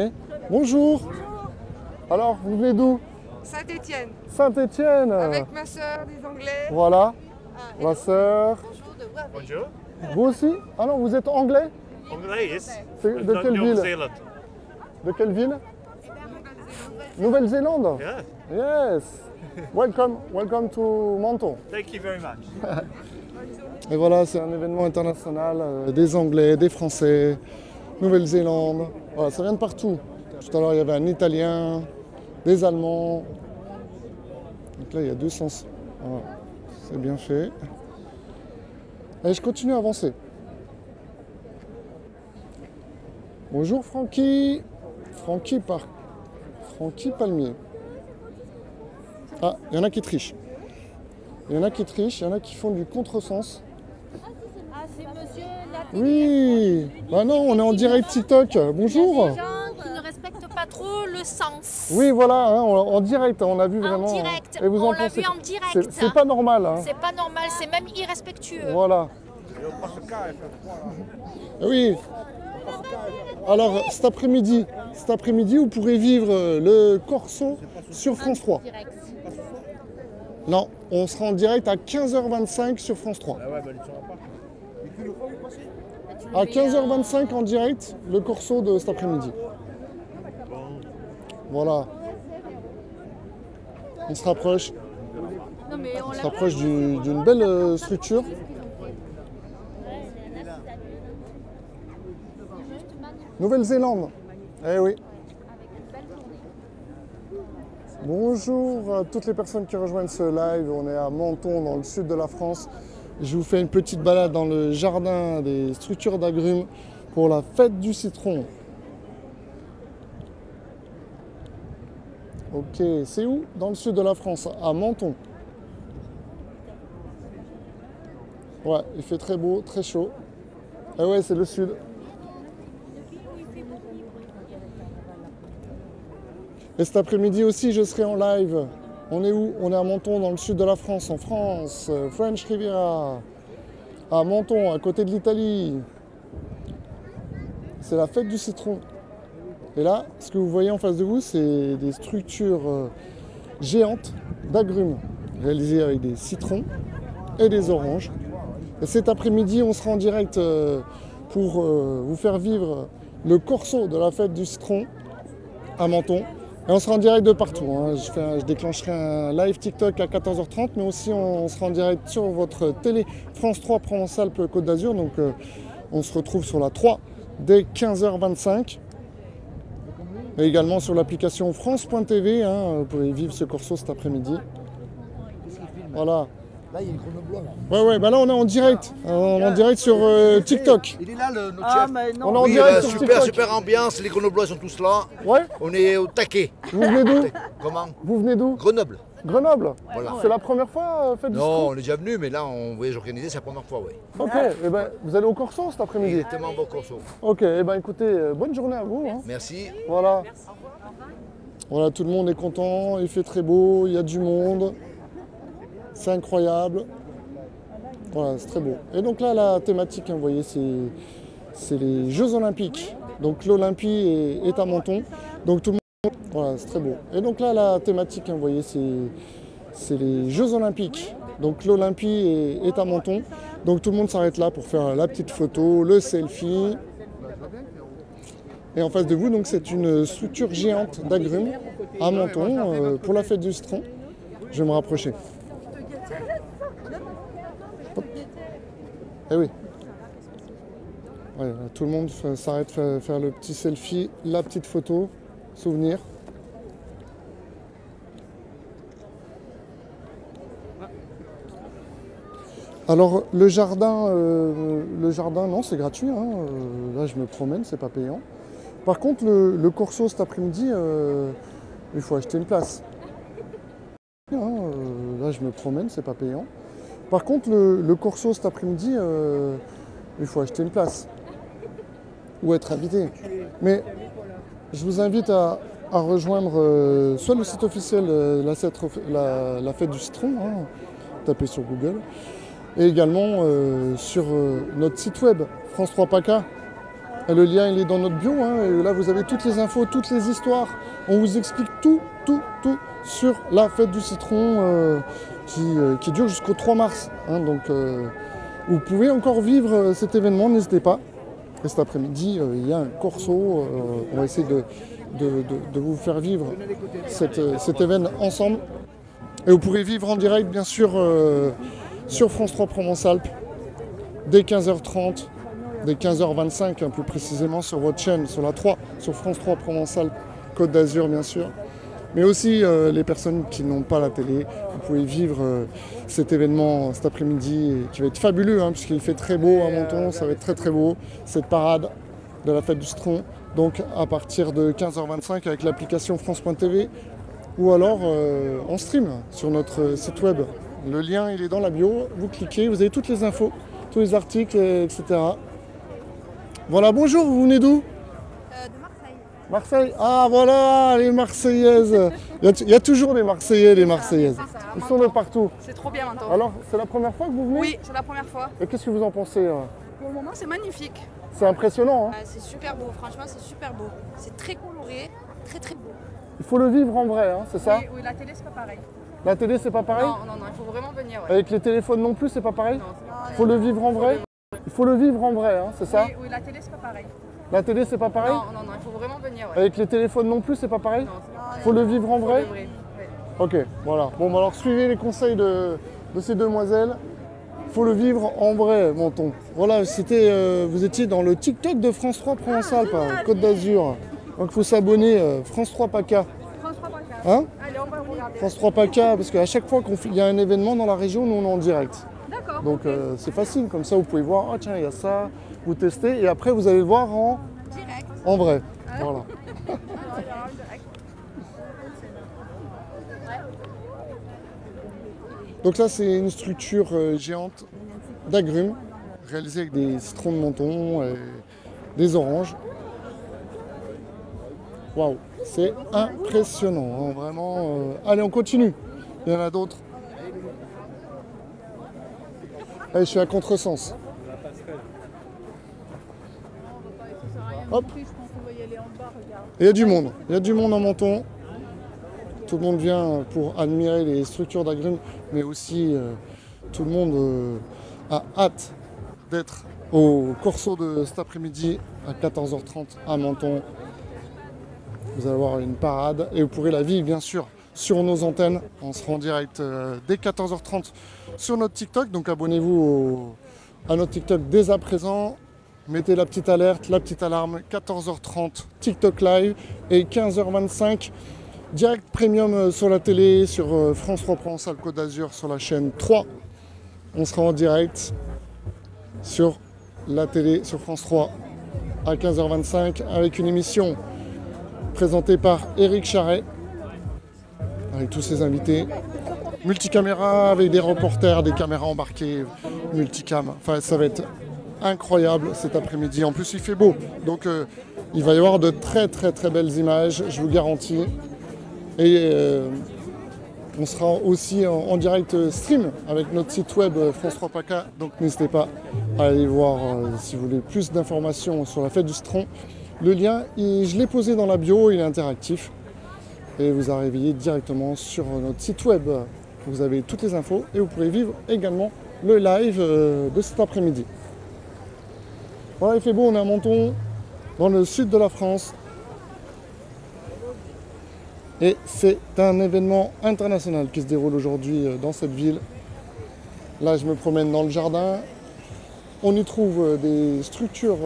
Bonjour. Alors, vous venez d'où? Saint-Étienne, Saint-Étienne. avec ma soeur des Anglais. Voilà. Ma sœur. Bonjour. Vous aussi? Ah non, vous êtes anglais? Anglais, yes. C'est de quelle ville? Zealand. De quelle ville? Nouvelle-Zélande. Yeah. Yes. Welcome to Menton. Thank you very much. Et voilà, c'est un événement international, des Anglais, des Français, Nouvelle-Zélande. Voilà, ça vient de partout. Tout à l'heure, il y avait un Italien, des Allemands. Donc là, il y a deux sens. Voilà. C'est bien fait. Et je continue à avancer. Bonjour Francky. Francky Palmier. Ah, il y en a qui trichent. Il y en a qui font du contresens. Ah, c'est monsieur Oui. Bah non, on est en direct TikTok. Bonjour. des gens qui ne respectent pas trop le sens. Oui, voilà, hein, en direct, on a vu vraiment. En direct, Et vous en on l'a pensez vu en direct. C'est pas normal. Hein. C'est pas normal, c'est même irrespectueux. Voilà. Oui. Alors cet après-midi, vous pourrez vivre le Corso sur France 3. Non, on sera en direct à 15h25 sur France 3. À 15h25 en direct, le Corso de cet après-midi. Voilà. On se rapproche. On se rapproche d'une belle structure. Nouvelle-Zélande. Eh oui. Bonjour à toutes les personnes qui rejoignent ce live. On est à Menton, dans le sud de la France. Je vous fais une petite balade dans le jardin des structures d'agrumes pour la fête du citron. Ok, c'est où? Dans le sud de la France, à Menton. Ouais, il fait très beau, très chaud. Eh ouais, c'est le sud. Et cet après-midi aussi, je serai en live. On est où? On est à Menton, dans le sud de la France, en France. French Riviera. À Menton, à côté de l'Italie. C'est la fête du citron. Et là, ce que vous voyez en face de vous, c'est des structures géantes d'agrumes, réalisées avec des citrons et des oranges. Et cet après-midi, on sera en direct pour vous faire vivre le Corso de la fête du citron à Menton. Et on sera en direct de partout. Hein. Je déclencherai un live TikTok à 14h30, mais aussi on sera en direct sur votre télé France 3 Provençal Côte d'Azur. Donc On se retrouve sur la 3 dès 15h25. Et également sur l'application France.tv, hein, vous pouvez vivre ce corso cet après-midi. Voilà. Là, il y a une Grenoble là. Ouais, bah là on est en direct. On est en direct sur TikTok. Il est là, notre Ah, chef. mais non. On est en Oui, direct sur super, TikTok. super ambiance, les Grenoblois sont tous là. Ouais. On est au taquet. Vous venez d'où? Comment? Vous venez d'où? Grenoble. Grenoble. Voilà. C'est la première fois faites du Non, ski? on est déjà venu, mais là, on voyage organisé, c'est la première fois, oui. Ok, et ben vous allez au Corso cet après-midi. Exactement, bon corso. Ok, et ben écoutez, bonne journée à vous. Hein. Merci. Voilà. Voilà, tout le monde est content, il fait très beau, il y a du monde. C'est incroyable. Voilà, c'est très beau. Et donc là, la thématique, hein, vous voyez, c'est les Jeux Olympiques. Donc l'Olympie est à Menton. Donc tout le monde. Voilà, c'est très beau. Et donc là, la thématique, hein, vous voyez, c'est les Jeux Olympiques. Donc l'Olympie est à Menton. Donc tout le monde s'arrête là pour faire la petite photo, le selfie. Et en face de vous, donc c'est une structure géante d'agrumes à Menton pour la fête du citron. Je vais me rapprocher. Hop. Eh oui. Ouais, tout le monde s'arrête faire le petit selfie, la petite photo, souvenir. Alors le jardin, non, c'est gratuit. Hein. Là, je me promène, c'est pas payant. Par contre, le corso cet après-midi, il faut acheter une place. Hein. Là, je me promène, c'est pas payant. Par contre, le corso cet après-midi, il faut acheter une place ou être invité. Mais je vous invite à rejoindre soit le site officiel la fête du citron, hein, tapez sur Google, et également sur notre site web France 3 PACA. Le lien il est dans notre bio, hein, et là vous avez toutes les infos, toutes les histoires. On vous explique tout sur la fête du citron qui dure jusqu'au 3 mars. Hein, donc vous pouvez encore vivre cet événement, n'hésitez pas. Et cet après-midi, il y a un corso. On va essayer de vous faire vivre cet événement ensemble. Et vous pourrez vivre en direct, bien sûr, sur France 3 Provence-Alpes, dès 15h30, dès 15h25, hein, plus précisément, sur votre chaîne, sur la 3, sur France 3 Provence-Alpes, Côte d'Azur, bien sûr. Mais aussi les personnes qui n'ont pas la télé, vous pouvez vivre cet événement cet après-midi qui va être fabuleux, hein, puisqu'il fait très beau à Menton, ça va être très beau, cette parade de la fête du citron. Donc à partir de 15h25 avec l'application France.tv ou alors en stream sur notre site web. Le lien il est dans la bio, vous cliquez, vous avez toutes les infos, tous les articles, etc. Voilà, bonjour, vous venez d'où? De Marseille. Marseille. Ah voilà, les Marseillaises. Il y a toujours des Marseillais et des Marseillaises. Ils sont de partout. C'est trop bien maintenant. Alors, c'est la première fois que vous venez? Oui, c'est la première fois. Et qu'est-ce que vous en pensez? Pour le moment, c'est magnifique. C'est impressionnant, hein? C'est super beau, franchement, c'est super beau. C'est très coloré, très beau. Il faut le vivre en vrai, hein, c'est ça? Oui, la télé, c'est pas pareil. La télé, c'est pas pareil? Non, il faut vraiment venir. Ouais. Avec les téléphones non plus, c'est pas pareil? Non, c'est pas Il faut le vivre en vrai? Il faut le vivre en vrai, hein, c'est ça? Oui, la télé, c'est pas pareil. La télé, c'est pas pareil? Non, il faut vraiment venir. Ouais. Avec les téléphones non plus, c'est pas pareil? Non, c'est pas pareil. Il faut le vivre en vrai? Ouais. Ok, voilà. Bon, bah alors suivez les conseils de ces demoiselles. Il faut le vivre en vrai, Menton. Voilà, vous étiez dans le TikTok de France 3 Provence-Alpes, Côte d'Azur. Donc il faut s'abonner, France 3 PACA. France 3 PACA. Hein? Allez, on va regarder. France 3 PACA, parce qu'à chaque fois qu'il y a un événement dans la région, nous on est en direct. D'accord. Donc c'est facile, comme ça vous pouvez voir, ah tiens, il y a ça, vous testez, et après vous allez le voir Direct. en vrai. Voilà. Donc là, c'est une structure géante d'agrumes, réalisée avec des citrons de Menton et des oranges. Waouh, c'est impressionnant, hein, vraiment. Allez, on continue. Il y en a d'autres. Allez, je suis à contresens. Hop. Il y a du monde. Il y a du monde en Menton. Tout le monde vient pour admirer les structures d'agrumes, mais aussi tout le monde a hâte d'être au corso de cet après-midi à 14h30 à Menton. Vous allez avoir une parade et vous pourrez la vivre bien sûr sur nos antennes. On sera en direct dès 14h30 sur notre TikTok, donc abonnez-vous à notre TikTok dès à présent. mettez la petite alerte, la petite alarme, 14h30 TikTok Live et 15h25 direct premium sur la télé, sur France 3 Provençal Côte d'Azur, sur la chaîne 3. On sera en direct sur la télé, sur France 3 à 15h25 avec une émission présentée par Éric Charret avec tous ses invités. Multicaméra avec des reporters, des caméras embarquées, multicam. Enfin, ça va être incroyable cet après-midi. En plus, il fait beau. Donc, il va y avoir de très belles images, je vous garantis. Et on sera aussi en direct stream avec notre site web France 3 PACA. Donc, n'hésitez pas à aller voir si vous voulez plus d'informations sur la fête du citron. Le lien, je l'ai posé dans la bio, il est interactif. Et vous arrivez directement sur notre site web. Vous avez toutes les infos et vous pourrez vivre également le live de cet après-midi. Voilà, il fait beau, on est à Menton, dans le sud de la France. Et c'est un événement international qui se déroule aujourd'hui dans cette ville. Là, je me promène dans le jardin. On y trouve des structures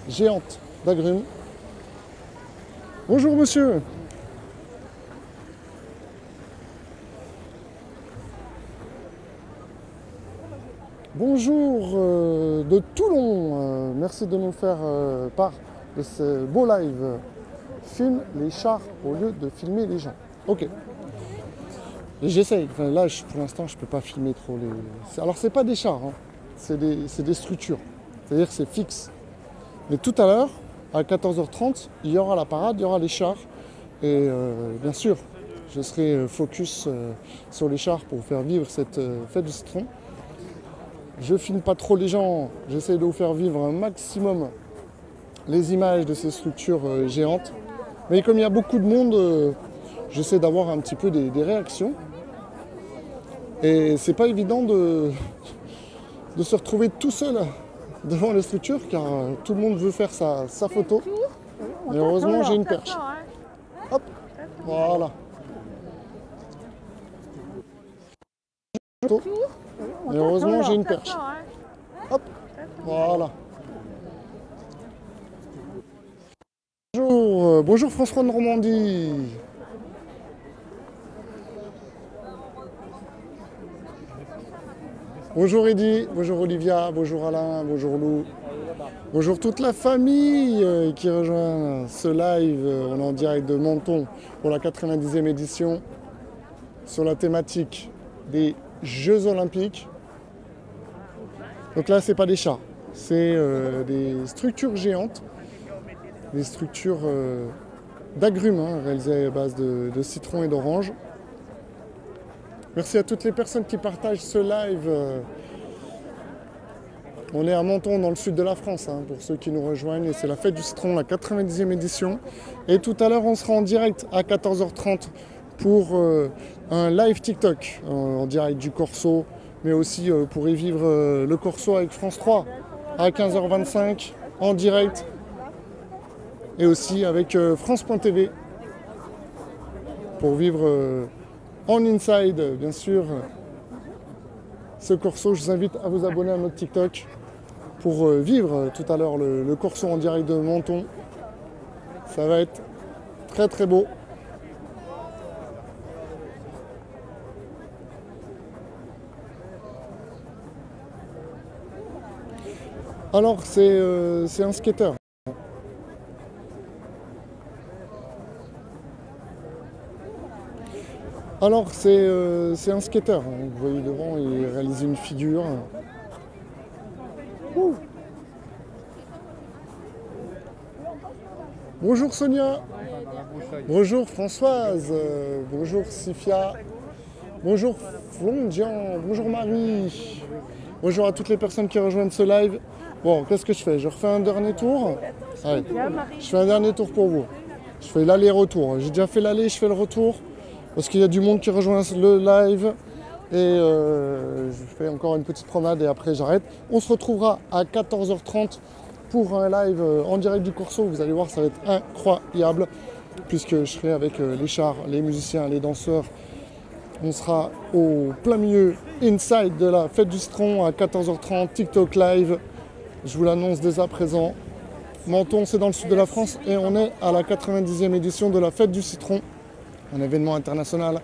géantes d'agrumes. Bonjour monsieur. Bonjour de Toulon, merci de nous faire part de ce beau live. Filme les chars au lieu de filmer les gens. Ok. J'essaye, enfin, là pour l'instant je ne peux pas filmer trop les... Alors c'est pas des chars, hein. C'est des structures, c'est-à-dire que c'est fixe. Mais tout à l'heure, à 14h30, il y aura la parade, il y aura les chars. Et bien sûr, je serai focus sur les chars pour faire vivre cette fête du citron. Je filme pas trop les gens, j'essaie de vous faire vivre un maximum les images de ces structures géantes. Mais comme il y a beaucoup de monde, j'essaie d'avoir un petit peu des réactions. Et c'est pas évident de se retrouver tout seul devant les structures car tout le monde veut faire sa photo. Mais heureusement j'ai une perche. Hop, voilà. Et heureusement j'ai une perche. Hop, voilà. Bonjour, bonjour France 3 de Normandie. Bonjour Eddy, bonjour Olivia, bonjour Alain, bonjour Lou. Bonjour toute la famille qui rejoint ce live. On est en direct de Menton pour la 90e édition sur la thématique des Jeux Olympiques. Donc là, c'est pas des chats, c'est des structures géantes, des structures d'agrumes réalisées à base de citron et d'orange. Merci à toutes les personnes qui partagent ce live. On est à Menton, dans le sud de la France, pour ceux qui nous rejoignent. Et c'est la fête du citron, la 90e édition. Et tout à l'heure, on sera en direct à 14h30 pour un live TikTok, en direct du Corso, mais aussi pour y vivre le Corso avec France 3 à 15h25 en direct. Et aussi avec France.tv pour vivre en inside, bien sûr, ce Corso. Je vous invite à vous abonner à notre TikTok pour vivre tout à l'heure le Corso en direct de Menton. Ça va être très beau. Alors c'est un skater. Alors c'est un skater. Vous voyez devant, il réalise une figure. Ouh. Bonjour Sonia. Bonjour Françoise. Bonjour Sifia. Bonjour Flondian. Bonjour Marie. Bonjour à toutes les personnes qui rejoignent ce live. Bon, qu'est-ce que je fais? Je refais un dernier tour. Allez, je fais un dernier tour pour vous. Je fais l'aller-retour. J'ai déjà fait l'aller, je fais le retour. Parce qu'il y a du monde qui rejoint le live. Et je fais encore une petite promenade et après j'arrête. On se retrouvera à 14h30 pour un live en direct du Corso. Vous allez voir, ça va être incroyable. Puisque je serai avec les chars, les musiciens, les danseurs. On sera au plein milieu inside de la fête du citron à 14h30, TikTok live. Je vous l'annonce dès à présent. Menton, c'est dans le sud de la France et on est à la 90e édition de la Fête du Citron, un événement international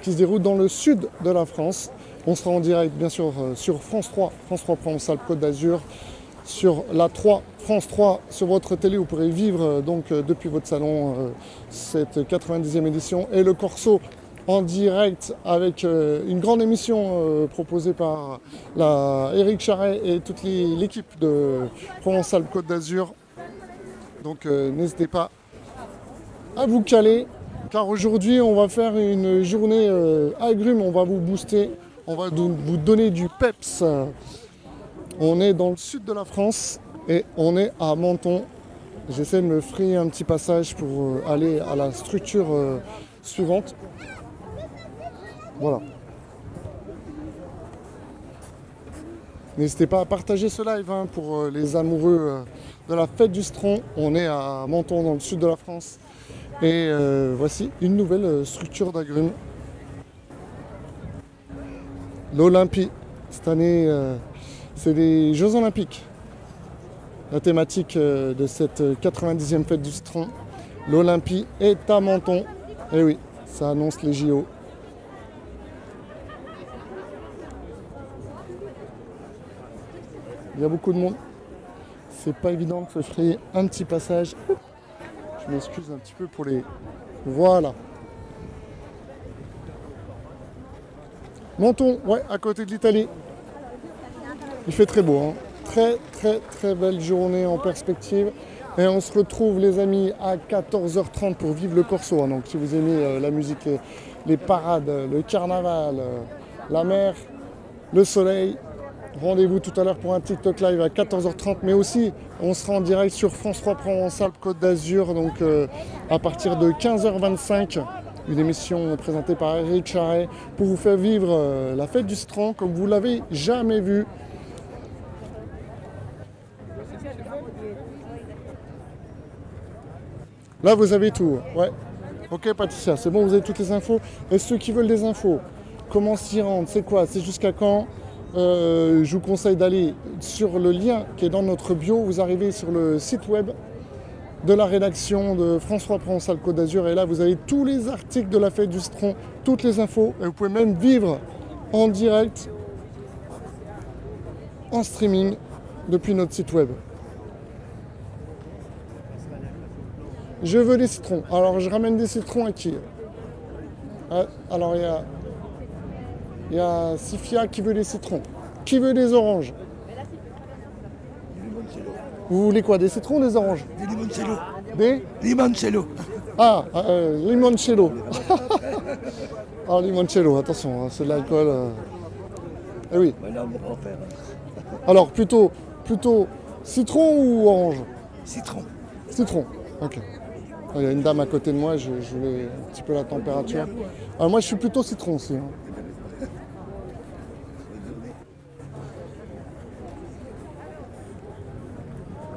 qui se déroule dans le sud de la France. On sera en direct bien sûr sur France 3 Provence-Alpes-Côte d'Azur, sur la 3, France 3 sur votre télé. Vous pourrez vivre donc depuis votre salon cette 90e édition et le Corso en direct avec une grande émission proposée par Éric Charret et toute l'équipe de Provence-Alpes-Côte d'Azur. Donc n'hésitez pas à vous caler car aujourd'hui on va faire une journée agrumes, on va vous booster, on va vous donner du peps. On est dans le sud de la France et on est à Menton. J'essaie de me frayer un petit passage pour aller à la structure suivante. Voilà. N'hésitez pas à partager ce live pour les amoureux de la Fête du Citron. On est à Menton dans le sud de la France. Et voici une nouvelle structure d'agrumes. L'Olympie. Cette année, c'est les Jeux Olympiques. La thématique de cette 90e Fête du Citron. L'Olympie est à Menton. Et oui, ça annonce les JO. Il y a beaucoup de monde. C'est pas évident de se frayer un petit passage. Je m'excuse un petit peu pour les... Voilà. Menton, ouais, à côté de l'Italie. Il fait très beau, hein. Très belle journée en perspective. Et on se retrouve les amis à 14h30 pour vivre le Corso. Donc si vous aimez la musique, les parades, le carnaval, la mer, le soleil, rendez-vous tout à l'heure pour un TikTok live à 14h30. Mais aussi on sera en direct sur France 3 Provence-Alpes-Côte d'Azur. Donc à partir de 15h25. Une émission présentée par Éric Charret pour vous faire vivre la Fête du Citron comme vous l'avez jamais vu. Là, vous avez tout. Ouais. Ok, Patricia, c'est bon, vous avez toutes les infos. Et ceux qui veulent des infos, comment s'y rendre, c'est quoi, c'est jusqu'à quand je vous conseille d'aller sur le lien qui est dans notre bio. Vous arrivez sur le site web de la rédaction de France 3 Provence-Alpes-Côte d'Azur. Et là, vous avez tous les articles de la Fête du Citron, toutes les infos. Et vous pouvez même vivre en direct, en streaming, depuis notre site web. Je veux des citrons. Alors, je ramène des citrons à qui? Alors, il y a Sifia qui veut des citrons. Qui veut des oranges? Vous voulez quoi? Des citrons ou des oranges? Des limoncello. Des Limoncello. Ah, limoncello. Ah, limoncello, attention, c'est de l'alcool. Eh oui. Alors, plutôt citron ou orange? Citron. Citron, ok. Il y a une dame à côté de moi, je voulais un petit peu la température. Alors moi, je suis plutôt citron aussi.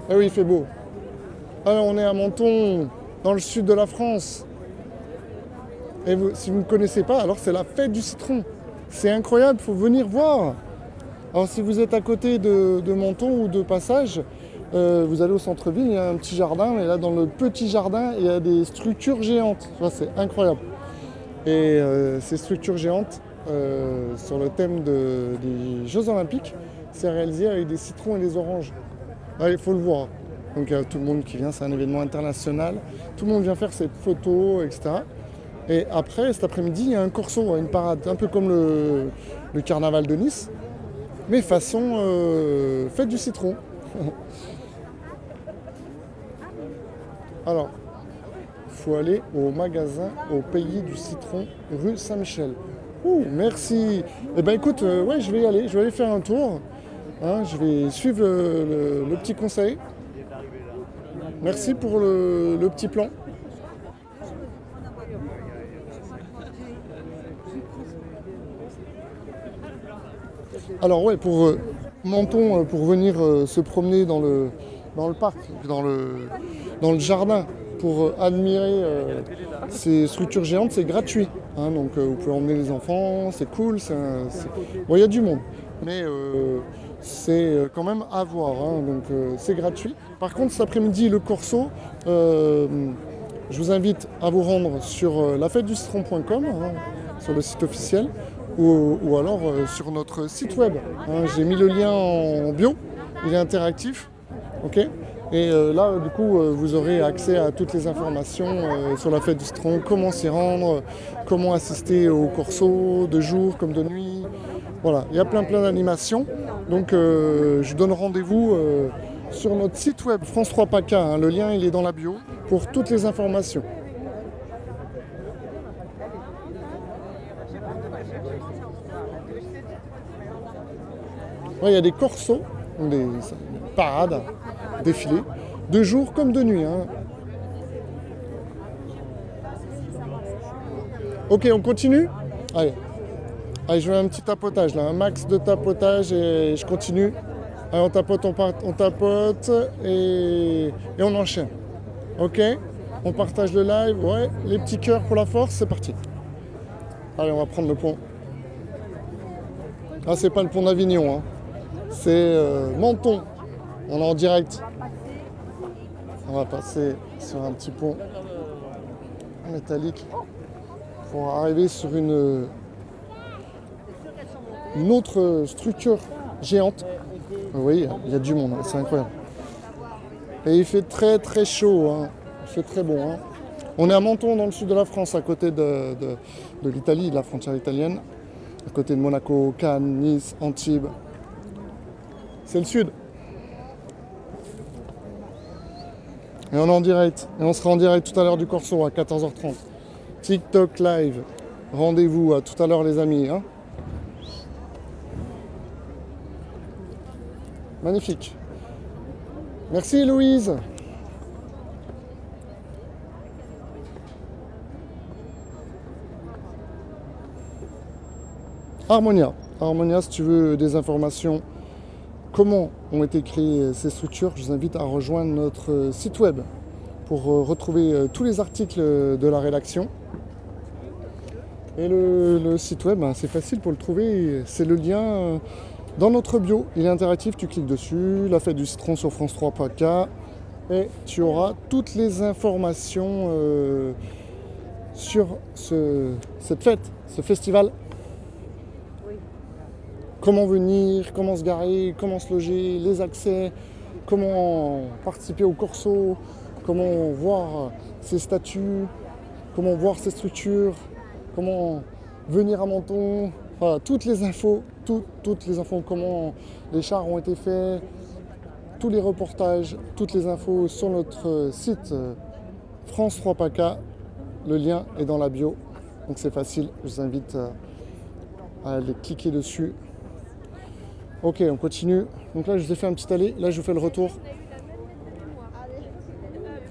Eh oui, il fait beau. Alors, on est à Menton, dans le sud de la France. Et si vous ne connaissez pas, alors c'est la Fête du Citron. C'est incroyable, il faut venir voir. Alors si vous êtes à côté de Menton ou de passage, vous allez au centre-ville, il y a un petit jardin, et là dans le petit jardin, il y a des structures géantes. C'est incroyable. Et ces structures géantes, sur le thème des Jeux Olympiques, c'est réalisé avec des citrons et des oranges. Il faut le voir. Donc il y a tout le monde qui vient, c'est un événement international. Tout le monde vient faire cette photo, etc. Et après, cet après-midi, il y a un corso, une parade, un peu comme le carnaval de Nice, mais façon Fête du Citron. Alors, il faut aller au magasin au Pays du Citron, rue Saint-Michel. Ouh, merci. Eh bien écoute, ouais, je vais y aller, je vais aller faire un tour. Je vais suivre le petit conseil. Merci pour le petit plan. Alors ouais, pour Menton, pour venir se promener dans le parc, dans le jardin, pour admirer ces structures géantes, c'est gratuit. Donc vous pouvez emmener les enfants, c'est cool. Bon, il y a du monde. mais c'est quand même à voir, hein, donc c'est gratuit. Par contre, cet après-midi, le corso, je vous invite à vous rendre sur lafêtedustron.com, hein, sur le site officiel, ou alors sur notre site web. Hein. J'ai mis le lien en bio, il est interactif. Ok. Et là, du coup, vous aurez accès à toutes les informations sur la fête du citron, comment s'y rendre, comment assister au corso, de jour comme de nuit. Voilà, il y a plein d'animations. Donc, je donne rendez-vous sur notre site web France 3 PACA. Hein. Le lien, il est dans la bio pour toutes les informations. Ouais, il y a des corsos, des parades, défilés, de jour comme de nuit. Hein. Ok, on continue? Allez. Allez, je veux un petit tapotage là, un max de tapotage et je continue. Allez, on tapote, on tapote et on enchaîne. Ok? On partage le live, ouais, les petits cœurs pour la force, c'est parti. Allez, on va prendre le pont. Ah, c'est pas le pont d'Avignon, hein. C'est Menton. On est en direct. On va passer sur un petit pont métallique pour arriver sur une autre structure géante. Vous voyez, il y a du monde, c'est incroyable. Et il fait très chaud, hein. Il fait très bon. Hein. On est à Menton, dans le sud de la France, à côté de l'Italie, de la frontière italienne. À côté de Monaco, Cannes, Nice, Antibes. C'est le sud. Et on est en direct. Et on sera en direct tout à l'heure du Corso à 14h30. TikTok live. Rendez-vous à tout à l'heure les amis. Hein. Magnifique. Merci Louise. Harmonia. Harmonia, si tu veux des informations, comment ont été créées ces structures, je vous invite à rejoindre notre site web pour retrouver tous les articles de la rédaction. Et le site web, c'est facile pour le trouver, c'est le lien dans notre bio. Il est interactif, tu cliques dessus, la fête du citron sur France 3 PACA, et tu auras toutes les informations sur cette fête, ce festival. Comment venir, comment se garer, comment se loger, les accès, comment participer au corso, comment voir ces statues, comment voir ces structures, comment venir à Menton, voilà, toutes les infos, toutes les infos, comment les chars ont été faits, tous les reportages, toutes les infos sur notre site France 3 PACA. Le lien est dans la bio, donc c'est facile, je vous invite à aller cliquer dessus. Ok, on continue. Donc là, je vous ai fait un petit aller. Là, je vous fais le retour.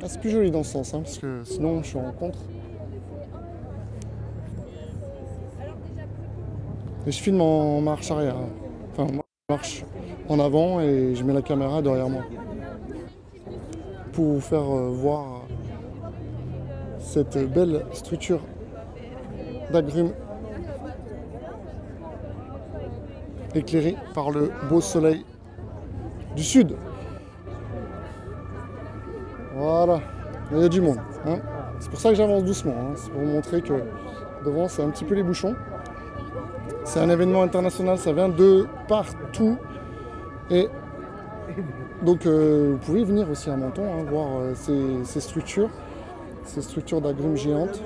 Ah, c'est plus joli dans ce sens, hein, parce que sinon, je suis en contre. Et je filme en marche arrière. Enfin, en marche en avant et je mets la caméra derrière moi. Pour vous faire voir cette belle structure d'agrumes éclairé par le beau soleil du sud. Voilà, il y a du monde. Hein. C'est pour ça que j'avance doucement, hein. C'est pour vous montrer que devant c'est un petit peu les bouchons. C'est un événement international, ça vient de partout. Et donc vous pouvez venir aussi à Menton, hein, voir ces structures d'agrumes géantes.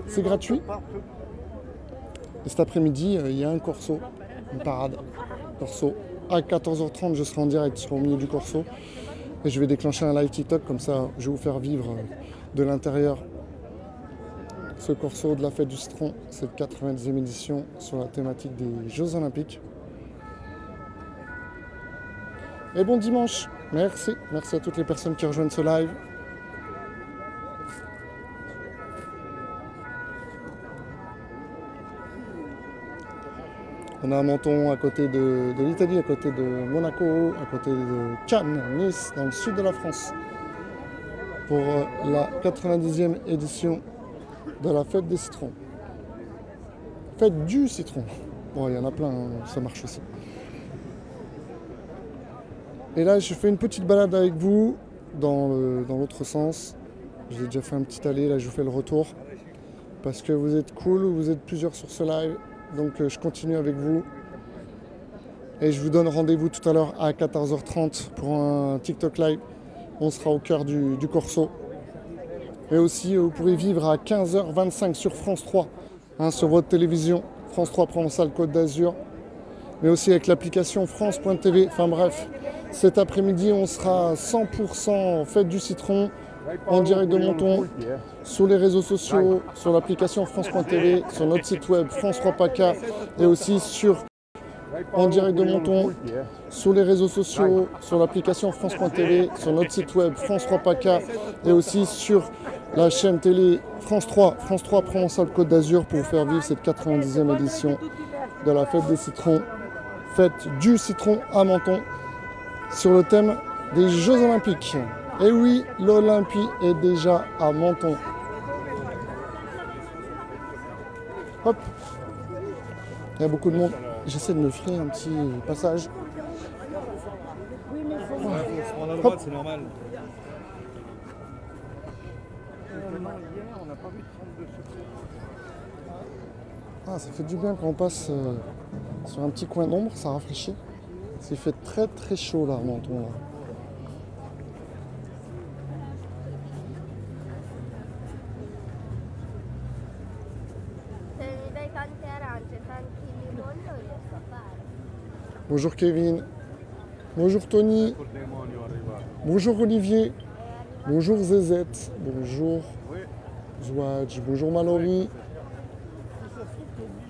C'est gratuit. Et cet après-midi, il y a un corso. Une parade, corso. À 14h30, je serai en direct au milieu du corso. Et je vais déclencher un live TikTok, comme ça, je vais vous faire vivre de l'intérieur ce corso de la fête du citron. C'est la 90e édition sur la thématique des Jeux Olympiques. Et bon dimanche. Merci. Merci à toutes les personnes qui rejoignent ce live. On est à Menton, à côté de l'Italie, à côté de Monaco, à côté de Cannes, Nice, dans le sud de la France, pour la 90e édition de la fête des citrons. Fête du citron. Bon, il y en a plein, hein, ça marche aussi. Et là, je fais une petite balade avec vous dans l'autre sens. J'ai déjà fait un petit aller, là je vous fais le retour. Parce que vous êtes cool, vous êtes plusieurs sur ce live. Donc je continue avec vous. Et je vous donne rendez-vous tout à l'heure à 14h30 pour un TikTok live. On sera au cœur du Corso. Et aussi, vous pourrez vivre à 15h25 sur France 3, sur votre télévision. France 3 Provençal Côte d'Azur. Mais aussi avec l'application France.tv. Enfin bref, cet après-midi, on sera à 100% Fête du Citron, en direct de Menton, sur les réseaux sociaux, sur l'application France.tv, sur notre site web France 3 PACA et aussi en direct de Menton, sur les réseaux sociaux, sur l'application France.tv, sur notre site web France 3 PACA et aussi sur la chaîne télé France 3 Provençal Côte d'Azur pour vous faire vivre cette 90e édition de la Fête des Citrons, Fête du Citron à Menton, sur le thème des Jeux Olympiques. Et oui, l'Olympie est déjà à Menton. Hop, il y a beaucoup de monde. J'essaie de me frayer un petit passage. On a le droit, c'est normal. Ah, ça fait du bien quand on passe sur un petit coin d'ombre, ça rafraîchit. Il fait très très chaud là à Menton. Là. Bonjour Kevin, bonjour Tony, bonjour Olivier, bonjour Zezette, bonjour Zouadj, bonjour Mallory,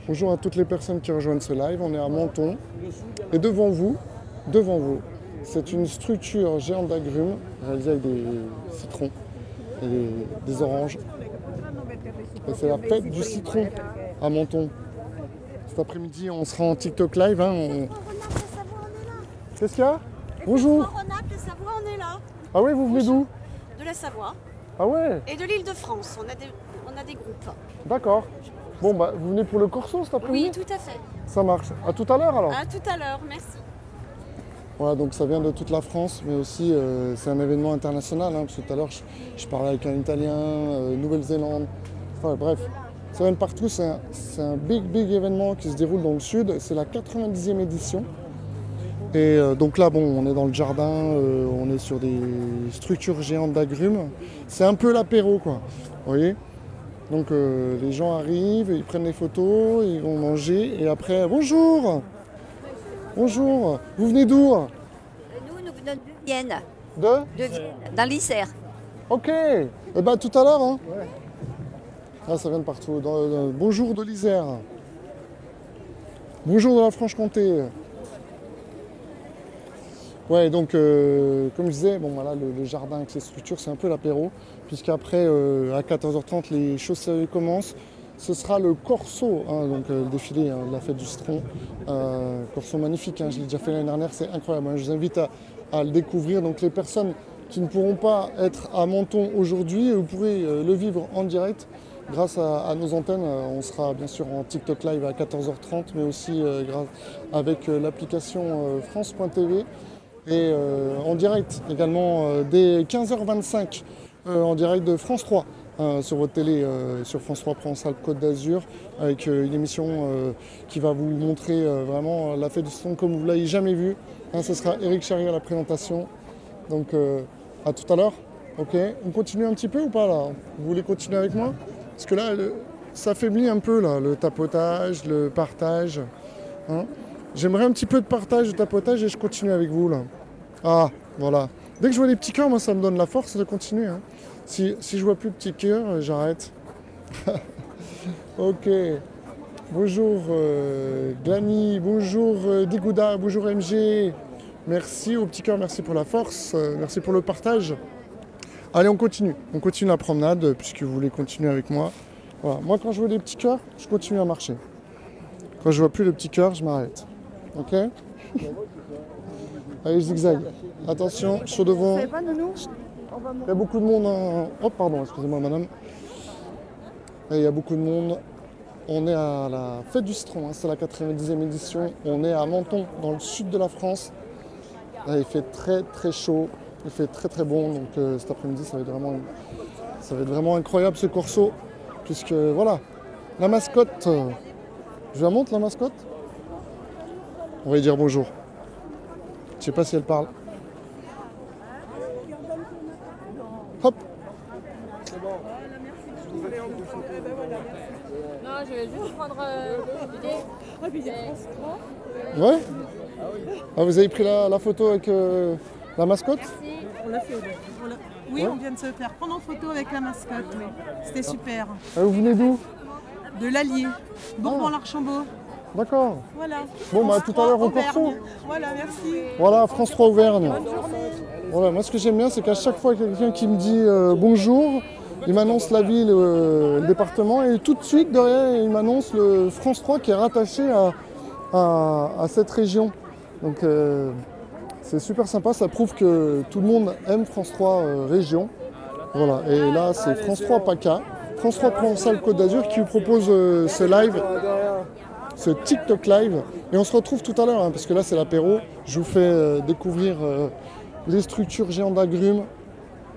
bonjour à toutes les personnes qui rejoignent ce live. On est à Menton et devant vous, c'est une structure géante d'agrumes réalisée avec des citrons et des oranges. Et c'est la fête du citron à Menton. Cet après-midi, on sera en TikTok live. Qu'est-ce qu'il y a? Bonjour. Rhône-Alpes, Savoie, on est là. Ah ouais, vous venez d'où? De la Savoie Ah ouais, et de l'Île-de-France. On a des groupes. d'accord. Bon, bah, vous venez pour le Corso cet après-midi? Oui, tout à fait. Ça marche. À tout à l'heure alors? À tout à l'heure, merci. Voilà, donc ça vient de toute la France, mais aussi c'est un événement international. Parce que tout à l'heure, je parlais avec un Italien, Nouvelle-Zélande. Enfin bref, ça vient de partout. C'est un big événement qui se déroule dans le sud. C'est la 90e édition. Et donc là, bon, on est dans le jardin, on est sur des structures géantes d'agrumes. C'est un peu l'apéro, quoi. Vous voyez? Donc les gens arrivent, ils prennent des photos, ils vont manger. Et après, bonjour! Bonjour! Vous venez d'où? Nous venons de Vienne. De Vienne, dans l'Isère. Ok! Eh ben tout à l'heure, hein? Ah, ça vient de partout. Bonjour de l'Isère. Bonjour de la Franche-Comté. Ouais, donc comme je disais, bon voilà, le jardin avec ses structures, c'est un peu l'apéro, puisqu'après à 14h30 les choses sérieuses commencent. Ce sera le Corso, donc le défilé de la fête du citron. Corso magnifique, je l'ai déjà fait l'année dernière, c'est incroyable. Je vous invite à le découvrir. Donc les personnes qui ne pourront pas être à Menton aujourd'hui, vous pourrez le vivre en direct grâce à nos antennes. On sera bien sûr en TikTok live à 14h30, mais aussi avec l'application France.tv. Et en direct également dès 15h25 en direct de France 3 sur votre télé, sur France 3 Provençal Côte d'Azur, avec une émission qui va vous montrer vraiment la fête du citron comme vous ne l'avez jamais vu. Ce sera Eric Charrier à la présentation. Donc à tout à l'heure. Ok, on continue un petit peu ou pas là? Vous voulez continuer avec moi? Parce que là, ça affaiblit un peu là, le tapotage, le partage. J'aimerais un petit peu de partage, de tapotage et je continue avec vous là. Ah, voilà. Dès que je vois les petits cœurs, moi ça me donne la force de continuer. Si je vois plus de petits cœurs, j'arrête. Ok. Bonjour Glani, bonjour Digouda, bonjour MG. Merci aux petits cœurs, merci pour la force, merci pour le partage. Allez, on continue la promenade puisque vous voulez continuer avec moi. Voilà. Moi quand je vois les petits cœurs, je continue à marcher. Quand je vois plus le petit cœur, je m'arrête. Ok? Allez, zigzag. Attention, sur devant. Il y a beaucoup de monde. Oh, pardon, excusez-moi, madame. Il y a beaucoup de monde. On est à la fête du citron, c'est la 90e édition. On est à Menton, dans le sud de la France. Là, il fait très très chaud, il fait très très bon, donc cet après-midi ça va être vraiment incroyable ce corso, puisque voilà, la mascotte, je la montre la mascotte. On va lui dire bonjour. Je sais pas si elle parle. Hop. Non, je vais juste prendre Ouais. Ah, vous avez pris la photo avec la mascotte? On l'a fait. Oui, on vient de se faire prendre en photo avec la mascotte. Oui. C'était super. Vous venez d'où? De l'Allier, Bourbon-l'Archambault. D'accord. Voilà. Bon, bah tout à l'heure au corso. Voilà, merci. Voilà, France 3 Auvergne. Bonne journée. Voilà, moi ce que j'aime bien, c'est qu'à chaque fois qu'il y a quelqu'un qui me dit bonjour, il m'annonce la ville, le département, et tout de suite derrière, il m'annonce le France 3 qui est rattaché à cette région. Donc c'est super sympa, ça prouve que tout le monde aime France 3 région. Voilà, et là c'est France 3 PACA, France 3 Provençal Côte d'Azur qui vous propose ce live, ce TikTok live. Et on se retrouve tout à l'heure, hein, parce que là c'est l'apéro. Je vous fais découvrir les structures géantes d'agrumes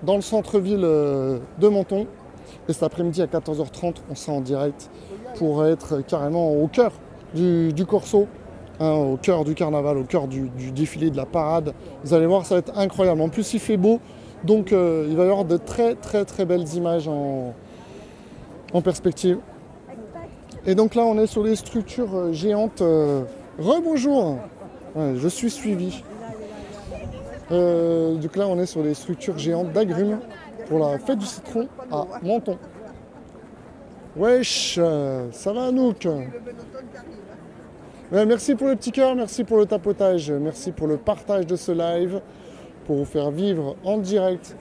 dans le centre-ville de Menton. Et cet après-midi à 14h30, on sera en direct pour être carrément au cœur du corso, hein, au cœur du carnaval, au cœur du défilé, de la parade. Vous allez voir, ça va être incroyable. En plus, il fait beau, donc il va y avoir de très très très belles images en perspective. Et donc là, on est sur les structures géantes. Rebonjour, ouais, je suis suivi. Donc là, on est sur les structures géantes d'agrumes pour la fête du citron à Menton. Wesh, ça va Anouk? Ouais, merci pour le petit cœur, merci pour le tapotage, merci pour le partage de ce live, pour vous faire vivre en direct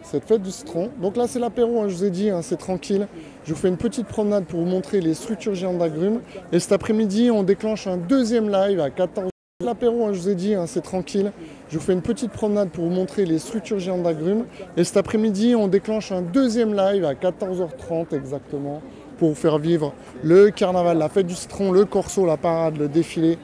cette fête du citron. Donc là, c'est l'apéro, hein, je vous ai dit, hein, c'est tranquille. Je vous fais une petite promenade pour vous montrer les structures géantes d'agrumes. Et cet après-midi, on déclenche un deuxième live à 14h. L'apéro, hein, je vous ai dit, hein, c'est tranquille. Je vous fais une petite promenade pour vous montrer les structures géantes d'agrumes. Et cet après-midi, on déclenche un deuxième live à 14h30 exactement pour vous faire vivre le carnaval, la fête du citron, le corso, la parade, le défilé.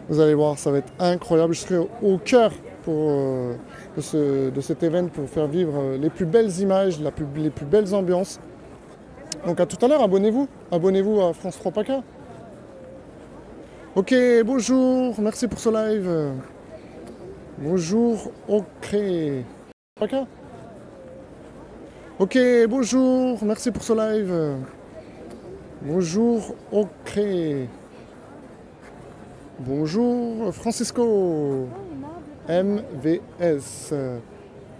Vous allez voir, ça va être incroyable. Je serai au cœur de cet événement pour vous faire vivre les plus belles images, les plus belles ambiances. Donc à tout à l'heure, abonnez-vous. Abonnez-vous à France 3 PACA. Ok, bonjour, merci pour ce live. Bonjour, ok. PACA. Ok, bonjour, merci pour ce live. Bonjour, ok. Bonjour, Francisco. MVS.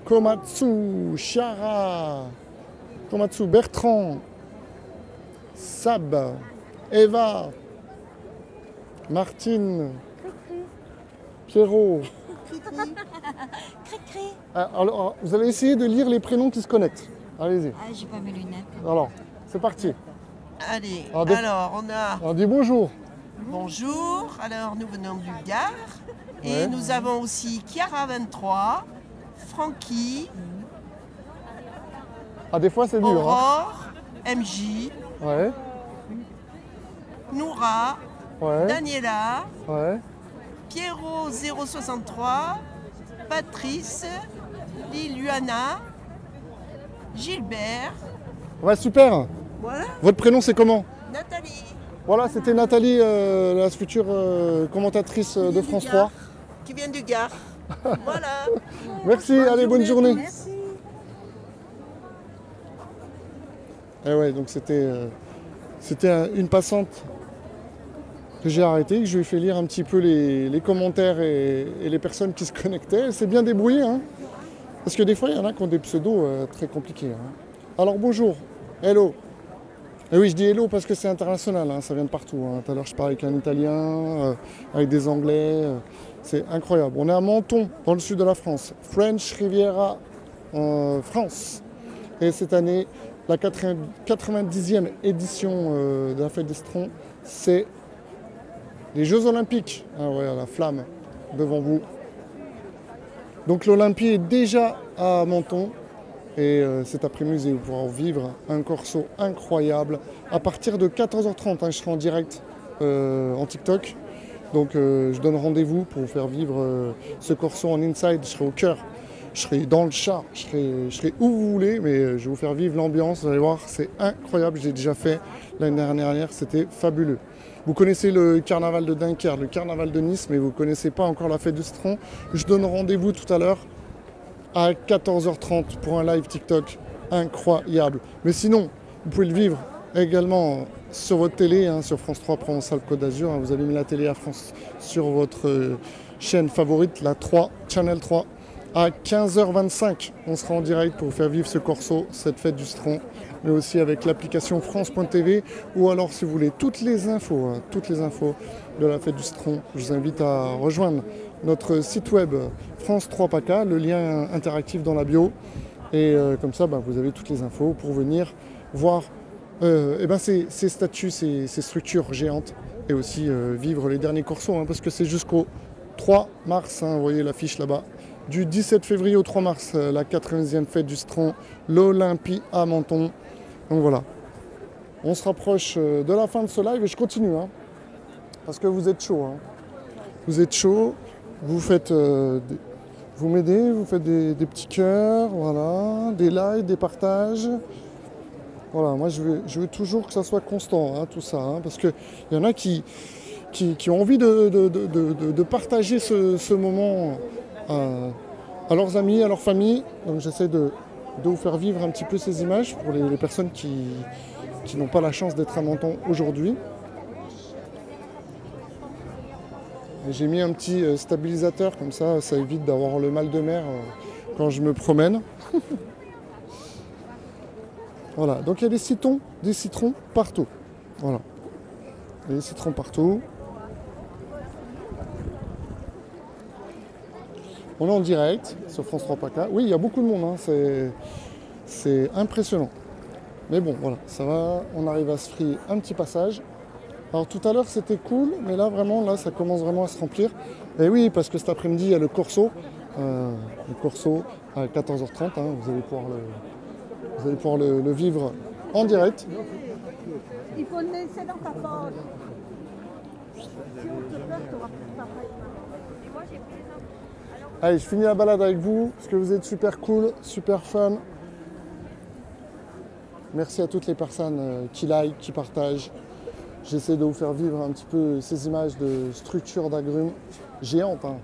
Komatsu, Chiara. Komatsu, Bertrand. Sab. Eva. Martine. Pierrot. Alors, vous allez essayer de lire les prénoms qui se connectent. Allez-y. Ah, j'ai pas mes lunettes. Alors, c'est parti. Allez, Alors, on a... On dit bonjour. Bonjour, alors nous venons du Gard. Et Ouais. nous avons aussi Chiara 23, Francky, Ah, des fois, c'est dur. Hein. Aurore, MJ, Ouais, Noura, ouais, Daniela, ouais. Pierrot 063, Patrice, Liliana, Gilbert, Ouais, super. voilà, Votre prénom, c'est comment? Nathalie. Voilà, c'était Nathalie, la future commentatrice de France 3. Qui vient du Gard. Voilà. Merci, allez, bonne journée. Merci. Et ouais, donc c'était une passante que j'ai arrêtée, que je lui ai fait lire un petit peu les commentaires et les personnes qui se connectaient. Elle s'est bien débrouillée, hein, parce que des fois, il y en a qui ont des pseudos très compliqués. Hein. Alors bonjour, hello. Et oui, je dis hello parce que c'est international, hein, ça vient de partout. Hein. Tout à l'heure, je parlais avec un Italien, avec des Anglais. C'est incroyable. On est à Menton, dans le sud de la France. French Riviera, France. Et cette année, la 90e édition de la fête des citrons, c'est les Jeux Olympiques. Ah ouais, la flamme devant vous. Donc l'Olympie est déjà à Menton. Et cet après-midi, vous pourrez vivre un corso incroyable. À partir de 14h30, hein, je serai en direct en TikTok. Donc je donne rendez-vous pour vous faire vivre ce corso en inside. Je serai au cœur, je serai dans le char, je serai où vous voulez, mais je vais vous faire vivre l'ambiance. Vous allez voir, c'est incroyable. J'ai déjà fait l'année dernière, c'était fabuleux. Vous connaissez le carnaval de Dunkerque, le carnaval de Nice, mais vous ne connaissez pas encore la fête du citron. Je donne rendez-vous tout à l'heure à 14h30 pour un live TikTok incroyable. Mais sinon, vous pouvez le vivre également sur votre télé, hein, sur France 3 Provence-Alpes-Côte d'Azur. Hein, vous allumez la télé à France sur votre chaîne favorite, la 3, Channel 3. À 15h25, on sera en direct pour vous faire vivre ce corso, cette fête du citron, mais aussi avec l'application France.tv, ou alors si vous voulez toutes les infos de la fête du citron, je vous invite à rejoindre notre site web France 3 PACA, le lien interactif dans la bio, et comme ça vous avez toutes les infos pour venir voir ces statues, ces structures géantes, et aussi vivre les derniers corsos, hein, parce que c'est jusqu'au 3 mars, hein, vous voyez l'affiche là-bas. Du 17 février au 3 mars, la 90e fête du citron, l'Olympie à Menton. Donc voilà, on se rapproche de la fin de ce live et je continue, hein, parce que vous êtes chaud. Hein. Vous êtes chaud, vous faites, vous m'aidez, vous faites des petits cœurs, voilà, des likes, des partages. Voilà, moi je veux toujours que ça soit constant, hein, tout ça, hein, parce qu'il y en a qui ont envie de partager ce moment à leurs amis, à leur famille. Donc j'essaie de vous faire vivre un petit peu ces images pour les personnes qui n'ont pas la chance d'être à Menton aujourd'hui. J'ai mis un petit stabilisateur comme ça évite d'avoir le mal de mer quand je me promène. Voilà, donc il y a des citrons partout. Voilà, il y a des citrons partout. On est en direct sur France 3 PACA. Oui, il y a beaucoup de monde, hein. C'est impressionnant. Mais bon, voilà, ça va, on arrive à se frayer un petit passage. Alors tout à l'heure c'était cool, mais là vraiment, là ça commence vraiment à se remplir. Et oui, parce que cet après-midi il y a le corso à 14h30, hein, vous allez pouvoir le vivre en direct. Il faut le laisser dans ta poche. Allez, je finis la balade avec vous, parce que vous êtes super cool, super fun. Merci à toutes les personnes qui like, qui partagent. J'essaie de vous faire vivre un petit peu ces images de structures d'agrumes géantes. Hein.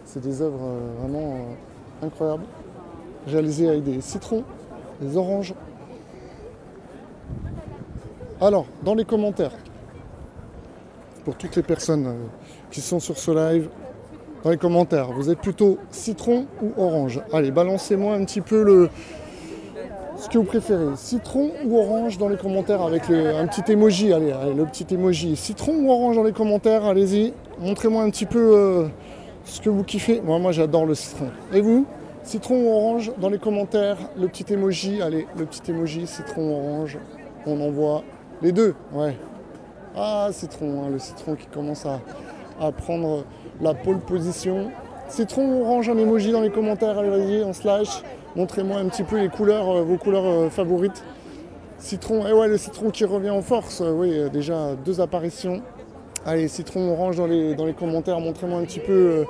C'est des œuvres vraiment incroyables, réalisées avec des citrons, des oranges. Alors, dans les commentaires, pour toutes les personnes qui sont sur ce live, dans les commentaires, vous êtes plutôt citron ou orange? Allez, balancez-moi un petit peu ce que vous préférez. Citron ou orange dans les commentaires avec un petit emoji. Allez, le petit emoji. Citron ou orange dans les commentaires, allez-y. Montrez-moi un petit peu ce que vous kiffez. Moi j'adore le citron. Et vous? Citron ou orange dans les commentaires, le petit emoji. Allez, le petit emoji, citron ou orange. On envoie les deux, ouais. Ah, citron, hein, le citron qui commence à prendre la pole position. Citron ou orange en emoji dans les commentaires, allez vas-y, en slash. Montrez-moi un petit peu les couleurs, vos couleurs favorites. Citron, et ouais, le citron qui revient en force. Oui, déjà 2 apparitions. Allez, citron orange dans les commentaires, montrez-moi un petit peu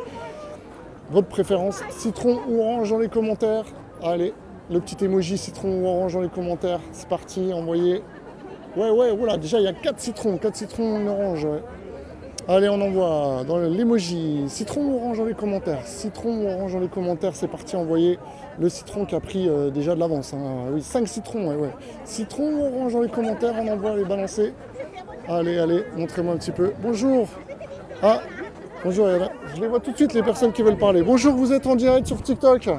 votre préférence. Citron ou orange dans les commentaires. Allez, le petit emoji citron ou orange dans les commentaires. C'est parti, envoyez. Ouais, voilà, déjà il y a 4 citrons, 4 citrons, une orange. Ouais. Allez, on envoie dans l'emoji citron ou orange dans les commentaires. Citron ou orange dans les commentaires, c'est parti, envoyez le citron qui a pris déjà de l'avance. Hein. Oui, 5 citrons, ouais. Citron ou orange dans les commentaires, on envoie les balancer. Allez, montrez-moi un petit peu. Bonjour. Ah, bonjour, je les vois tout de suite, les personnes qui veulent parler. Bonjour, vous êtes en direct sur TikTok.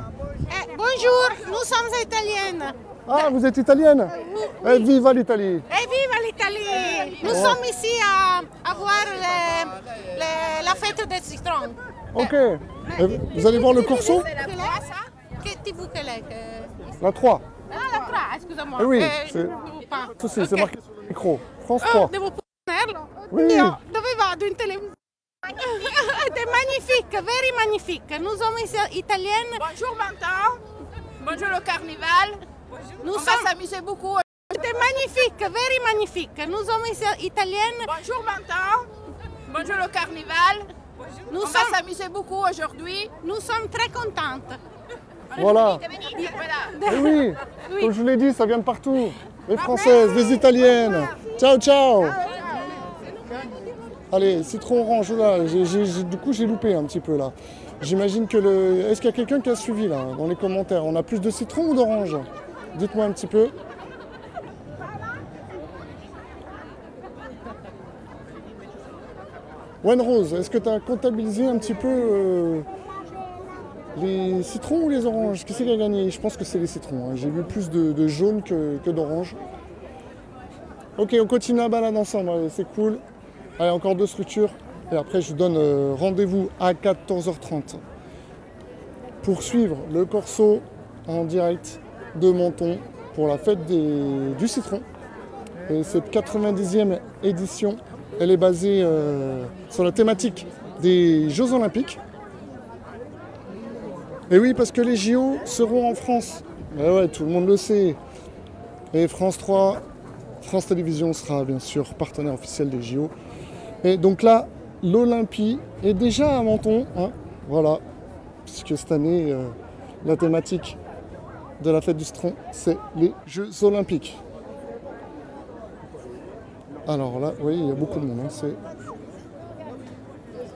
Bonjour, nous sommes italiennes. Ah, vous êtes italienne? Oui. Viva l'Italie. Et vive l'Italie. Nous sommes ici à voir la fête des citrons. Ok. Vous allez voir le corso? La 3. Ah, la 3, excusez-moi. Oui, c'est marqué sur le micro. France 3. Devo ponerlo? Oui. Dove vado in télévision? C'est magnifique, very magnifique. Nous sommes ici italiennes. Bonjour Menton. Bonjour le carnaval. Nous On va s'amuser beaucoup. C'était magnifique, very magnifique. Nous sommes ici italiennes. Bonjour Menton. Bonjour le carnaval. On va s'amuser beaucoup aujourd'hui. Nous sommes très contentes. Voilà. Et oui, comme je vous l'ai dit, ça vient de partout. Les Françaises, les Italiennes. Ciao, ciao. Allez, citron orange, là, du coup j'ai loupé un petit peu là. J'imagine que Est-ce qu'il y a quelqu'un qui a suivi là, dans les commentaires? On a plus de citron ou d'orange? Dites-moi un petit peu. One Rose, est-ce que tu as comptabilisé un petit peu les citrons ou les oranges? Qui c'est qui a gagné? Je pense que c'est les citrons. Hein. J'ai vu plus de jaune que d'orange. Ok, on continue la balade ensemble, c'est cool. Allez, encore 2 structures. Et après, je vous donne rendez-vous à 14h30 pour suivre le corso en direct de Menton pour la fête du citron. Et cette 90e édition, elle est basée sur la thématique des Jeux Olympiques. Et oui, parce que les JO seront en France. Et ouais, tout le monde le sait. Et France 3, France Télévisions sera bien sûr partenaire officiel des JO. Et donc là, l'Olympie est déjà à Menton. Hein, voilà, puisque cette année, la thématique de la fête du citron, c'est les Jeux Olympiques. Alors là, oui, il y a beaucoup de monde. Hein,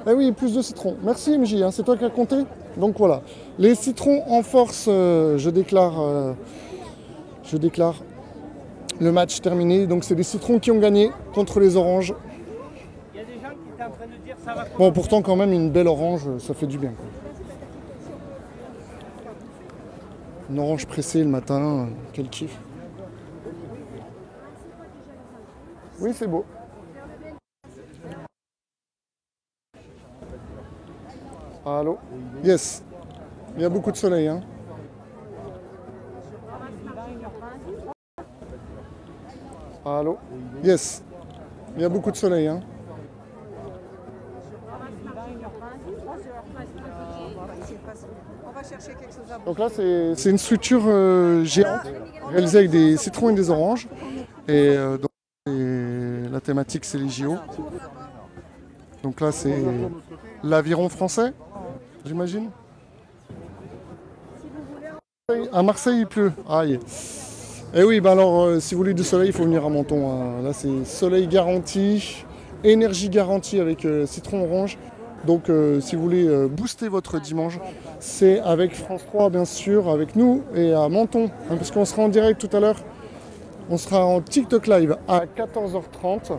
eh oui, plus de citrons. Merci MJ, hein, c'est toi qui as compté. Donc voilà, les citrons en force, je déclare le match terminé. Donc c'est les citrons qui ont gagné contre les oranges. Il y a des gens qui étaient en train de dire ça va. Bon, pourtant quand même une belle orange, ça fait du bien. Quoi. Une orange pressée le matin, quel kiff. Oui, c'est beau. Allô? Yes. Il y a beaucoup de soleil. Hein. Allô? Yes. Il y a beaucoup de soleil. Hein. Donc là, c'est une structure géante réalisée avec des citrons et des oranges. Et la thématique, c'est les JO. Donc là, c'est l'aviron français, j'imagine. À Marseille, il pleut. Aïe. Et oui, bah alors, si vous voulez du soleil, il faut venir à Menton. Hein. Là, c'est soleil garanti, énergie garantie avec citron orange. Donc, si vous voulez booster votre dimanche, c'est avec France 3, bien sûr, avec nous et à Menton. Hein, parce qu'on sera en direct tout à l'heure. On sera en TikTok Live à 14h30.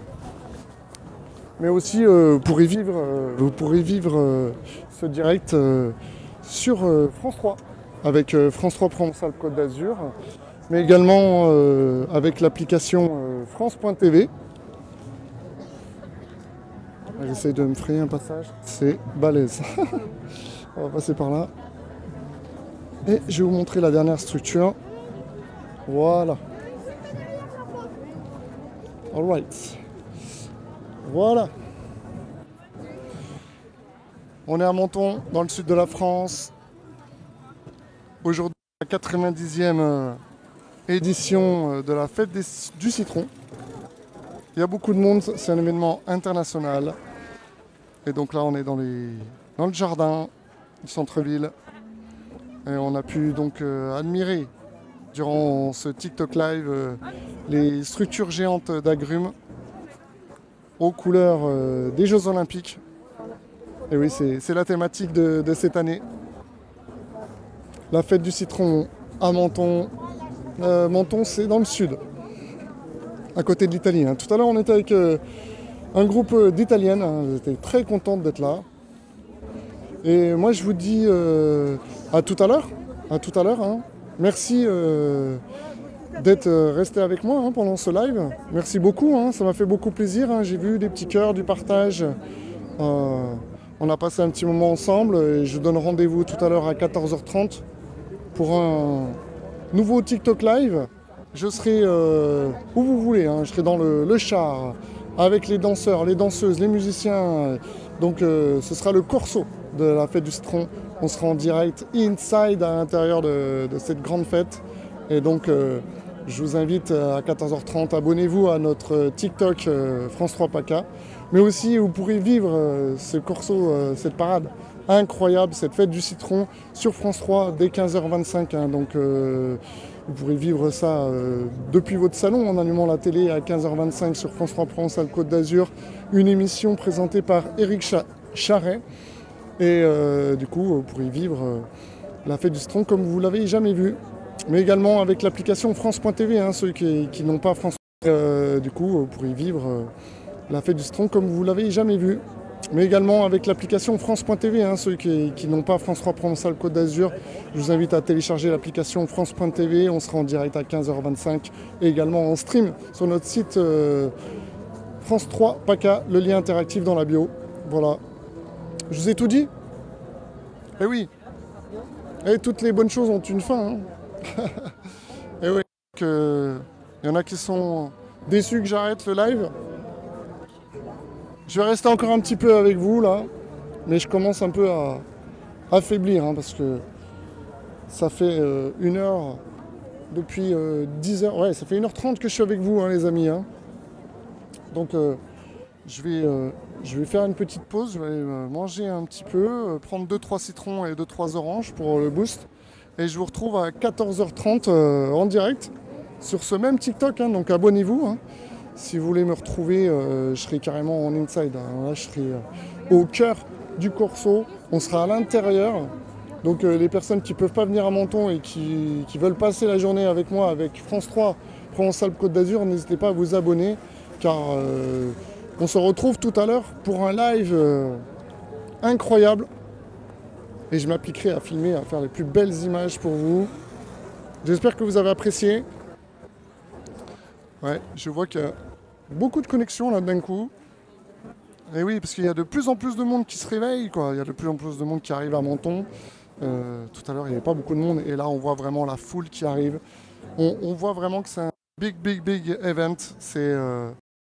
Mais aussi, vous pourrez vivre ce direct sur France 3, avec France 3 Provence-Alpes-Côte d'Azur, mais également avec l'application France.tv. J'essaie de me frayer un passage, c'est balèze. On va passer par là. Et je vais vous montrer la dernière structure. Voilà. All right. Voilà. On est à Menton, dans le sud de la France. Aujourd'hui, la 90e édition de la fête du citron. Il y a beaucoup de monde, c'est un événement international. Et donc là, on est dans le jardin du centre-ville. Et on a pu donc admirer, durant ce TikTok Live, les structures géantes d'agrumes aux couleurs des Jeux Olympiques. Et oui, c'est la thématique de cette année. La fête du citron à Menton. Menton, c'est dans le sud, à côté de l'Italie. Hein. Tout à l'heure, on était avec un groupe d'Italiennes. Hein. J'étais très contente d'être là. Et moi, je vous dis à tout à l'heure. À tout à l'heure. Hein. Merci d'être resté avec moi pendant ce live. Merci beaucoup, hein, ça m'a fait beaucoup plaisir. Hein. J'ai vu des petits cœurs, du partage. On a passé un petit moment ensemble et je vous donne rendez-vous tout à l'heure à 14h30 pour un nouveau TikTok Live. Je serai où vous voulez, hein. Je serai dans le char avec les danseurs, les danseuses, les musiciens. Donc ce sera le corso de la fête du citron. On sera en direct inside à l'intérieur de cette grande fête. Et donc je vous invite à 14h30, abonnez-vous à notre TikTok France 3 PACA. Mais aussi, vous pourrez vivre ce corso, cette parade incroyable, cette fête du citron sur France 3 dès 15h25. Hein. Donc, vous pourrez vivre ça depuis votre salon en allumant la télé à 15h25 sur France 3 Provence-Alpes-Côte d'Azur. Une émission présentée par Éric Charret. Et du coup, vous pourrez vivre la fête du citron comme vous l'avez jamais vu. Mais également avec l'application France.tv, hein, ceux qui n'ont pas France. Du coup, vous pourrez vivre la fête du citron comme vous l'avez jamais vu. Mais également avec l'application France.tv, hein, ceux qui n'ont pas France 3 Provence-Alpes-Côte d'Azur, je vous invite à télécharger l'application France.tv. On sera en direct à 15h25 et également en stream sur notre site France 3 PACA, le lien interactif dans la bio. Voilà. Je vous ai tout dit? Eh oui. Et toutes les bonnes choses ont une fin. Hein. Et oui. Il y en a qui sont déçus que j'arrête le live. Je vais rester encore un petit peu avec vous là, mais je commence un peu à affaiblir hein, parce que ça fait 1 heure depuis 10 heures. Ouais, ça fait 1h30 que je suis avec vous, hein, les amis. Hein. Donc je vais faire une petite pause, je vais manger un petit peu, prendre 2-3 citrons et 2-3 oranges pour le boost. Et je vous retrouve à 14h30 en direct sur ce même TikTok. Hein, donc abonnez-vous. Hein. Si vous voulez me retrouver, je serai carrément en inside. Hein. Là, je serai au cœur du corso. On sera à l'intérieur. Donc les personnes qui ne peuvent pas venir à Menton et qui veulent passer la journée avec moi, avec France 3, Provence-Alpes-Côte d'Azur, n'hésitez pas à vous abonner. Car on se retrouve tout à l'heure pour un live incroyable. Et je m'appliquerai à filmer, à faire les plus belles images pour vous. J'espère que vous avez apprécié. Ouais, je vois qu'il y a beaucoup de connexions là d'un coup. Et oui, parce qu'il y a de plus en plus de monde qui se réveille, quoi. Il y a de plus en plus de monde qui arrive à Menton. Tout à l'heure, il n'y avait pas beaucoup de monde. Et là, on voit vraiment la foule qui arrive. On voit vraiment que c'est un big event. C'est